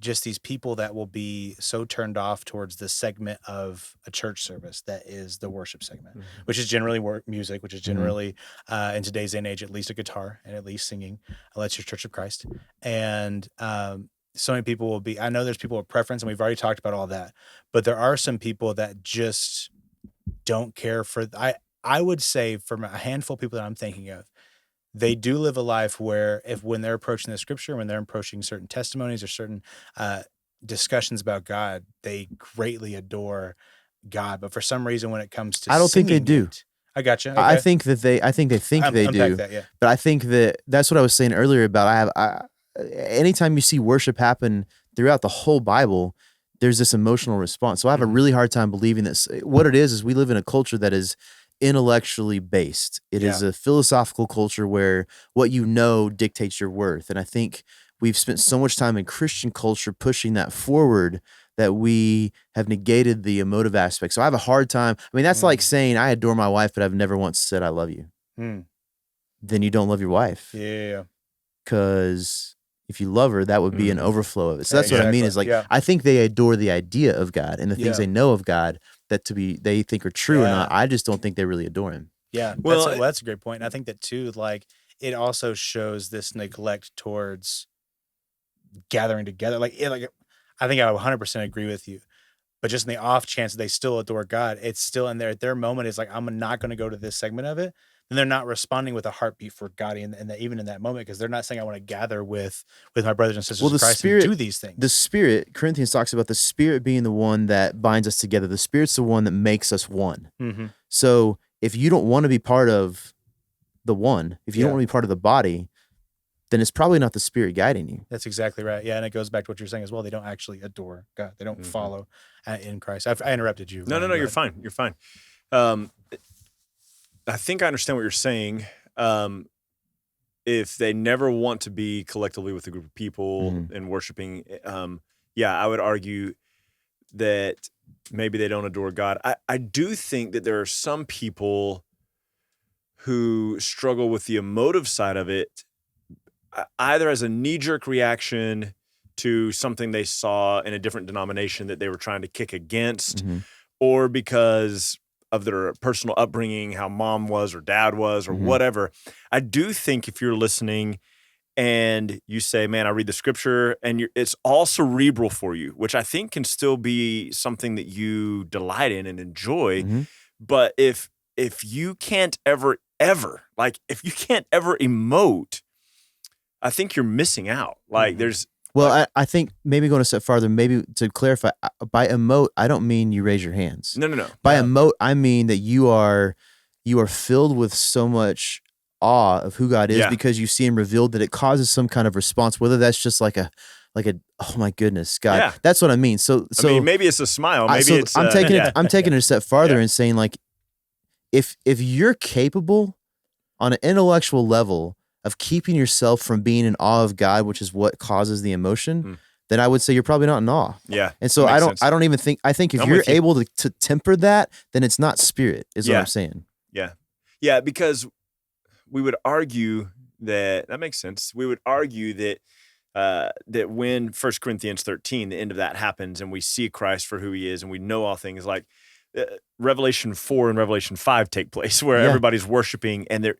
just these people that will be so turned off towards the segment of a church service that is the worship segment, which is generally music, which is generally in today's day and age, at least a guitar and at least singing. That's your Church of Christ. And so many people will be, I know there's people with preference and we've already talked about all that, but there are some people that just don't care for, I would say from a handful of people that I'm thinking of, they do live a life where when they're approaching the scripture, when they're approaching certain testimonies or certain discussions about God, they greatly adore God. But for some reason, when it comes to I don't think they singing do. it- I gotcha. Okay. I think they think they Unpack do. that, yeah. But I think that's what I was saying earlier about anytime you see worship happen throughout the whole Bible, there's this emotional response. So I have a really hard time believing this. What it is we live in a culture that is intellectually based. It is a philosophical culture where what you know dictates your worth. And I think we've spent so much time in Christian culture pushing that forward that we have negated the emotive aspect. So I have a hard time. I mean, that's like saying I adore my wife, but I've never once said I love you. Then you don't love your wife. Yeah. Because if you love her, that would be an overflow of it. So that's what I mean is like, I think they adore the idea of God and the things they know of God that they think are true or not. I just don't think they really adore him. Yeah. Well, that's a great point. And I think that too, like it also shows this neglect towards gathering together. Like I think I 100% agree with you, but just in the off chance that they still adore God, it's still in their moment is like, I'm not going to go to this segment of it. And they're not responding with a heartbeat for God even in that moment, because they're not saying I want to gather with my brothers and sisters in Christ and do these things. The Spirit, Corinthians talks about the Spirit being the one that binds us together. The Spirit's the one that makes us one. So if you don't want to be part of the one, if you don't want to be part of the body, then it's probably not the Spirit guiding you. That's exactly right. Yeah, and it goes back to what you're saying as well. They don't actually adore God. They don't follow in Christ. I interrupted you. No, you're fine. You're fine. I think I understand what you're saying. If they never want to be collectively with a group of people and worshiping, I would argue that maybe they don't adore God. I do think that there are some people who struggle with the emotive side of it, either as a knee-jerk reaction to something they saw in a different denomination that they were trying to kick against, or because of their personal upbringing, how mom was or dad was or whatever. I do think if you're listening and you say, man, I read the scripture and it's all cerebral for you, which I think can still be something that you delight in and enjoy. But if you can't ever if you can't ever emote, I think you're missing out. Like there's, well, I think maybe going a step farther, maybe to clarify, by emote, I don't mean you raise your hands. No. By emote, I mean that you are filled with so much awe of who God is because you see him revealed that it causes some kind of response, whether that's just like a oh my goodness, God. Yeah. That's what I mean. So I mean, maybe it's a smile. Maybe I'm taking it a step farther and saying like, if you're capable on an intellectual level of keeping yourself from being in awe of God, which is what causes the emotion, then I would say you're probably not in awe. Yeah. And so I don't even think, I think if you're able to temper that, then it's not spirit, is what I'm saying. Yeah. Yeah, because we would argue that makes sense. We would argue that that when 1 Corinthians 13, the end of that happens and we see Christ for who he is and we know all things, like Revelation 4 and Revelation 5 take place where everybody's worshiping and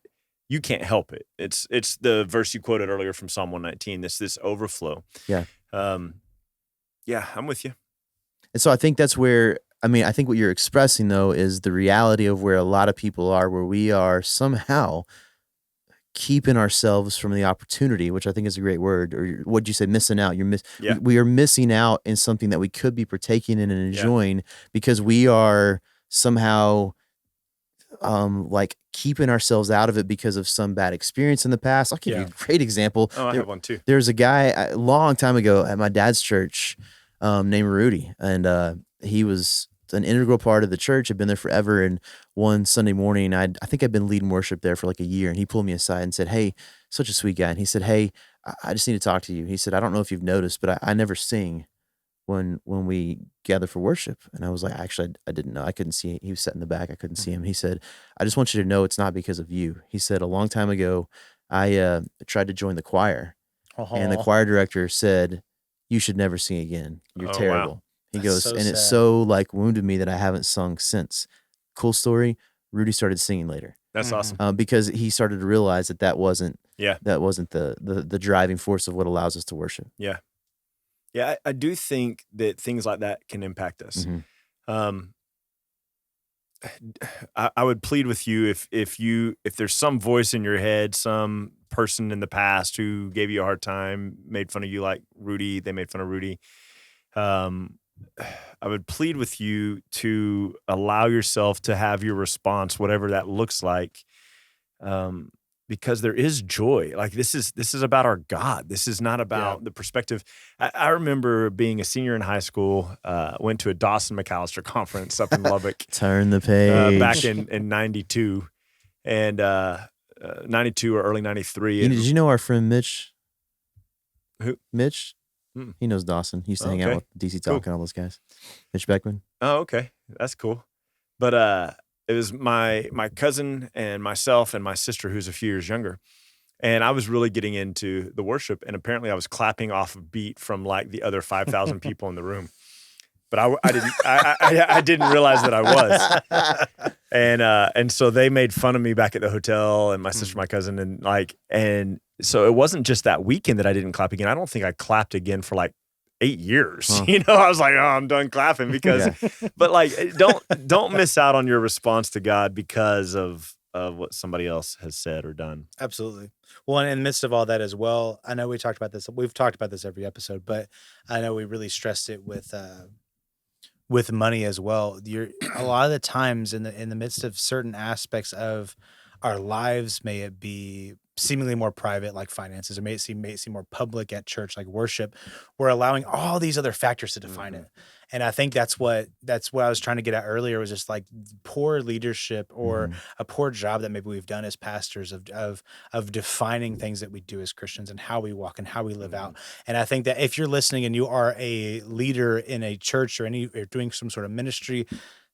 you can't help it. It's the verse you quoted earlier from Psalm 119, this overflow. Yeah. I'm with you. And so I think that's where, I think what you're expressing though is the reality of where a lot of people are, where we are somehow keeping ourselves from the opportunity, which I think is a great word, or what'd you say, missing out. We are missing out in something that we could be partaking in and enjoying because we are somehow like keeping ourselves out of it because of some bad experience in the past. I'll give you a great example. Oh, I have one too. There's a guy a long time ago at my dad's church named Rudy, and he was an integral part of the church, had been there forever. And one Sunday morning, I think I'd been leading worship there for like a year, and he pulled me aside and said, "Hey," such a sweet guy. And he said, "Hey, I just need to talk to you." He said, "I don't know if you've noticed, but I never sing when we gather for worship." And I was like, actually, I didn't know. I couldn't see. He was sitting in the back. I couldn't see him. He said, "I just want you to know it's not because of you." He said, "A long time ago, I tried to join the choir, and the choir director said, 'You should never sing again. You're terrible.'" Wow. He goes, so and sad. It's so like wounded me that I haven't sung since. Cool story. Rudy started singing later. That's awesome. Because he started to realize that wasn't the driving force of what allows us to worship. Yeah. Yeah, I do think that things like that can impact us. I would plead with you if there's some voice in your head, some person in the past who gave you a hard time, made fun of you like Rudy, they made fun of Rudy. I would plead with you to allow yourself to have your response, whatever that looks like, because there is joy. Like this is about our God. This is not about the perspective. I remember being a senior in high school, went to a Dawson McAllister conference up in Lubbock. Turn the page. Back in 92 and 92 or early 93. Did you know our friend Mitch? Who? Mitch? He knows Dawson. He used to hang out with DC Talk and all those guys. Mitch Beckman. Oh, okay. That's cool. But it was my cousin and myself and my sister, who's a few years younger. And I was really getting into the worship. And apparently I was clapping off a beat from like the other 5,000 people in the room. But I didn't realize that I was. And so they made fun of me back at the hotel, and my sister, my cousin, and so it wasn't just that weekend that I didn't clap again. I don't think I clapped again for like 8 years. You know, I was like, oh, I'm done clapping because, but like, don't miss out on your response to God because of what somebody else has said or done. Absolutely. Well, and in the midst of all that as well, I know we've talked about this every episode, but I know we really stressed it with money as well. A lot of the times in the midst of certain aspects of our lives, may it be seemingly more private, like finances, or may it seem more public at church, like worship, we're allowing all these other factors to define it. And I think that's what I was trying to get at earlier, was just like poor leadership or a poor job that maybe we've done as pastors of defining things that we do as Christians and how we walk and how we live out. And I think that if you're listening and you are a leader in a church or doing some sort of ministry,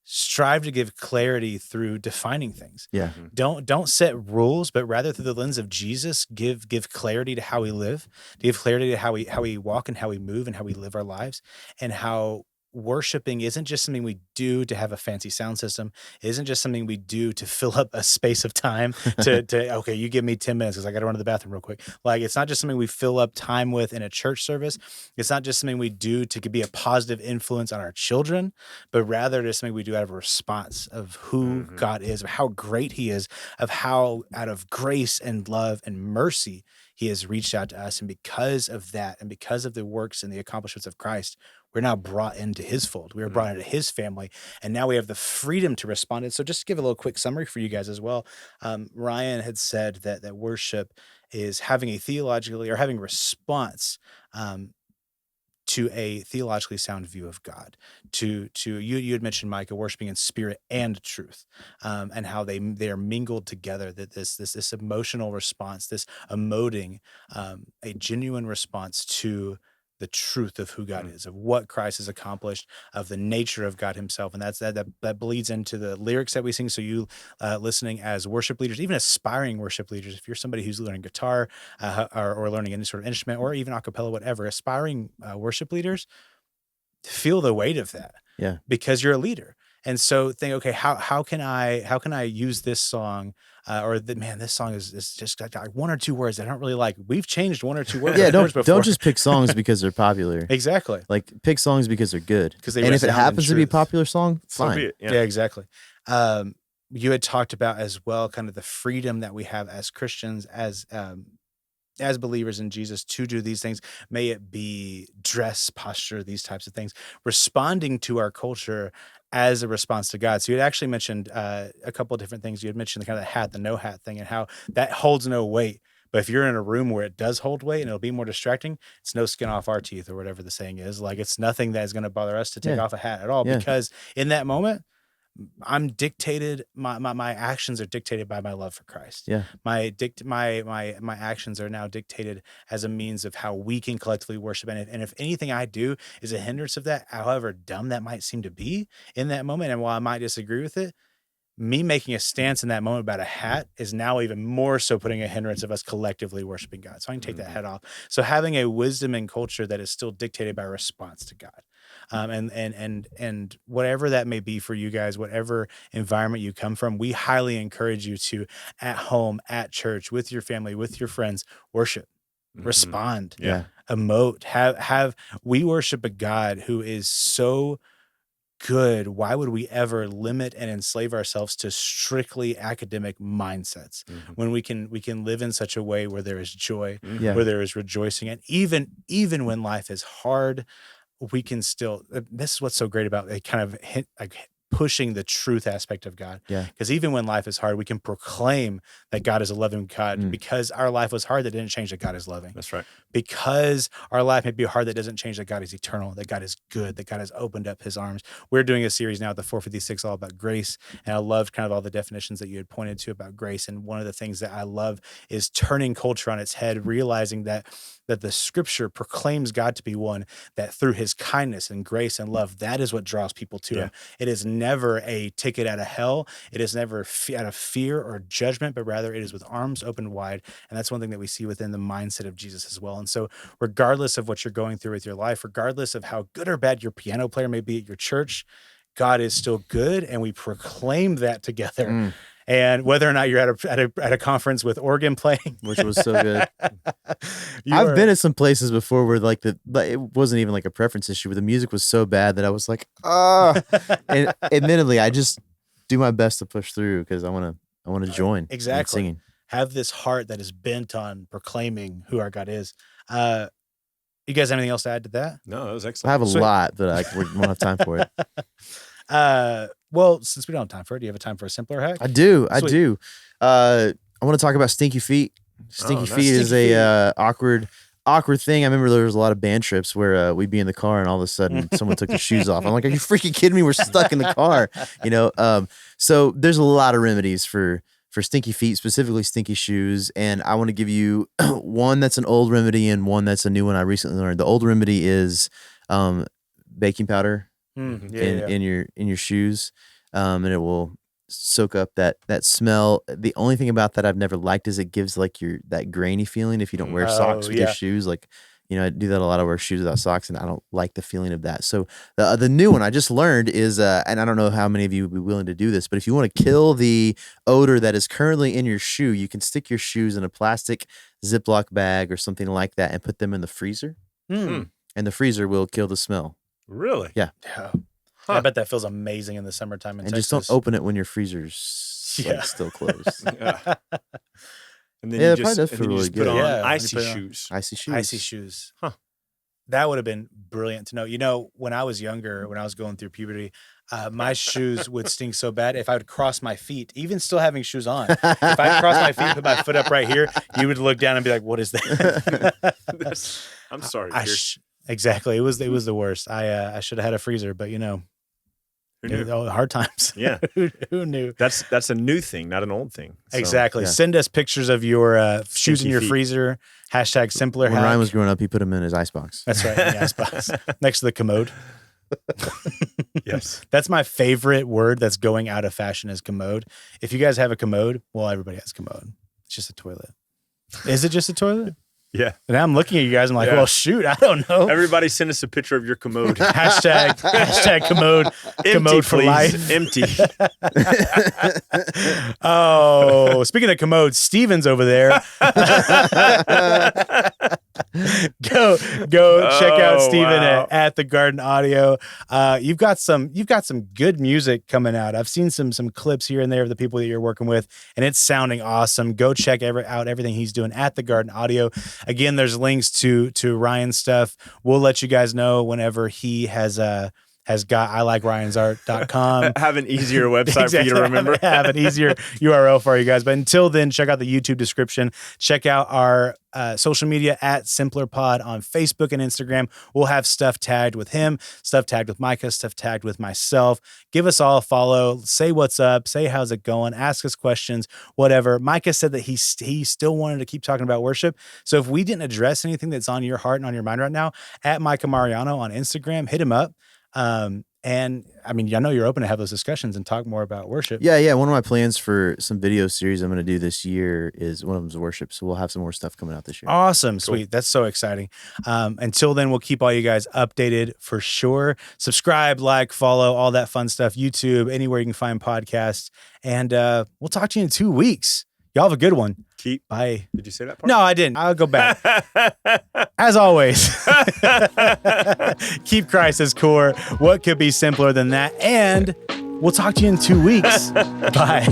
strive to give clarity through defining things. Yeah. Don't set rules, but rather through the lens of Jesus, give clarity to how we live, give clarity to how we walk and how we move and how we live our lives, and how worshiping isn't just something we do to have a fancy sound system. It isn't just something we do to fill up a space of time to okay, you give me 10 minutes because I got to run to the bathroom real quick. Like, it's not just something we fill up time with in a church service. It's not just something we do to be a positive influence on our children, but rather it is something we do out of a response of who God is, of how great he is, of how out of grace and love and mercy he has reached out to us. And because of that, and because of the works and the accomplishments of Christ, we're now brought into his fold. We are brought into his family, and now we have the freedom to respond. And so just to give a little quick summary for you guys as well, Ryan had said that worship is having a response to a theologically sound view of God. To you had mentioned, Micah, worshiping in spirit and truth, and how they are mingled together. That this emotional response, this emoting, a genuine response to the truth of who God is, of what Christ has accomplished, of the nature of God himself. And that bleeds into the lyrics that we sing. So you listening as worship leaders, even aspiring worship leaders, if you're somebody who's learning guitar or learning any sort of instrument, or even a cappella, whatever, aspiring worship leaders, feel the weight of that. Yeah. Because you're a leader. And so think, okay, how can I use this song, this song is just got like one or two words that I don't really like. We've changed one or two words. Yeah, don't just pick songs because they're popular. Exactly. Like, pick songs because they're good. And if it happens to be a popular song, fine. So be it, yeah, exactly. You had talked about as well kind of the freedom that we have as Christians, as believers in Jesus, to do these things. May it be dress, posture, these types of things, responding to our culture as a response to God. So you had actually mentioned a couple of different things. You had mentioned the kind of the hat, the no hat thing, and how that holds no weight. But if you're in a room where it does hold weight and it'll be more distracting, it's no skin off our teeth, or whatever the saying is. Like, it's nothing that is going to bother us to take off a hat at all, because in that moment, I'm dictated. My actions are dictated by my love for Christ. Yeah. My actions are now dictated as a means of how we can collectively worship. And if anything I do is a hindrance of that, however dumb that might seem to be in that moment, and while I might disagree with it, me making a stance in that moment about a hat is now even more so putting a hindrance of us collectively worshiping God. So I can take that hat off. So having a wisdom and culture that is still dictated by response to God. And whatever that may be for you guys, whatever environment you come from, we highly encourage you to, at home, at church, with your family, with your friends, worship, respond, emote, we worship a God who is so good. Why would we ever limit and enslave ourselves to strictly academic mindsets when we can live in such a way where there is joy, where there is rejoicing, and even when life is hard, we can still. This is what's so great about it. Kind of pushing the truth aspect of God. Yeah. Because even when life is hard, we can proclaim that God is a loving God. Because our life was hard, that didn't change that God is loving. That's right. Because our life may be hard, that doesn't change that God is eternal, that God is good, that God has opened up his arms. We're doing a series now at the 456 all about grace. And I loved kind of all the definitions that you had pointed to about grace. And one of the things that I love is turning culture on its head, realizing that the scripture proclaims God to be one that through his kindness and grace and love, that is what draws people to him. It is never a ticket out of hell. It is never out of fear or judgment, but rather it is with arms open wide. And that's one thing that we see within the mindset of Jesus as well. And so regardless of what you're going through with your life, regardless of how good or bad your piano player may be at your church, God is still good. And we proclaim that together. And whether or not you're at a conference with organ playing, which was so good. I've been at some places before where like it wasn't even like a preference issue, but the music was so bad that I was like, and admittedly, I just do my best to push through because I want to join. Exactly. Singing. Have this heart that is bent on proclaiming who our God is. You guys have anything else to add to that? No, that was excellent. I have a lot, but we won't have time for it. Well, since we don't have time for it, do you have a time for a simpler hack? I do. Sweet. I want to talk about stinky feet. Stinky feet is a awkward thing. I remember there was a lot of band trips where we'd be in the car and all of a sudden someone took their shoes off. I'm like, are you freaking kidding me? We're stuck in the car, So there's a lot of remedies for stinky feet, specifically stinky shoes. And I want to give you one that's an old remedy and one that's a new one I recently learned. The old remedy is baking powder in your shoes, and it will soak up that smell. The only thing about that I've never liked is it gives like that grainy feeling if you don't wear socks with your shoes. Like, I do that a lot. I wear shoes without socks, and I don't like the feeling of that. So the new one I just learned is, and I don't know how many of you would be willing to do this, but if you want to kill the odor that is currently in your shoe, you can stick your shoes in a plastic Ziploc bag or something like that and put them in the freezer, and the freezer will kill the smell. Really? Yeah. I bet that feels amazing in the summertime in Texas. Just don't open it when your freezer's still closed. And then it you probably does just, feel really put good. on Yeah, icy when you put shoes. Icy shoes. Icy shoes. Huh. That would have been brilliant to know. When I was younger, when I was going through puberty, my shoes would stink so bad. If I would cross my feet, even still having shoes on, if I cross my feet, put my foot up right here, you would look down and be like, "What is that?" I'm sorry. Exactly. It was the worst. I should have had a freezer, but Who knew? hard times. Yeah. Who knew? That's a new thing, not an old thing. So, Exactly. yeah. Send us pictures of your shoes in Stinky your feet. freezer. # simpler When hack. Ryan was growing up, he put them in his icebox. That's right. In the icebox next to the commode. Yes. That's my favorite word that's going out of fashion is commode. If you guys have a commode, well, everybody has commode. It's just a toilet. Is it just a toilet? Yeah. And I'm looking at you guys. I'm like, Yeah. well, shoot, I don't know. Everybody send us a picture of your commode. Hashtag commode. Empty, Commode for please. life. Empty. Oh, speaking of commode, Steven's over there. Go check out Steven wow. at the Garden Audio. You've got some good music coming out. I've seen some clips here and there of the people that you're working with, and it's sounding awesome. Go check out everything he's doing at the Garden Audio. Again, there's links to Ryan's stuff. We'll let you guys know whenever he has got iLikeRyan'sArt.com. Have an easier website for you to remember. Have an easier URL for you guys. But until then, check out the YouTube description. Check out our social media at SimplerPod on Facebook and Instagram. We'll have stuff tagged with him, stuff tagged with Micah, stuff tagged with myself. Give us all a follow. Say what's up. Say how's it going. Ask us questions, whatever. Micah said that he still wanted to keep talking about worship. So if we didn't address anything that's on your heart and on your mind right now, at Micah Mariano on Instagram, hit him up. And I mean, I know you're open to have those discussions and talk more about worship. Yeah. One of my plans for some video series I'm going to do this year is one of them is worship. So we'll have some more stuff coming out this year. Awesome. Sweet. That's so exciting. Until then, we'll keep all you guys updated for sure. Subscribe, like, follow, all that fun stuff. YouTube, anywhere you can find podcasts. And we'll talk to you in 2 weeks. Y'all have a good one. Bye. Did you say that part? No, I didn't. I'll go back. As always, keep Christ as core. What could be simpler than that? And we'll talk to you in 2 weeks. Bye.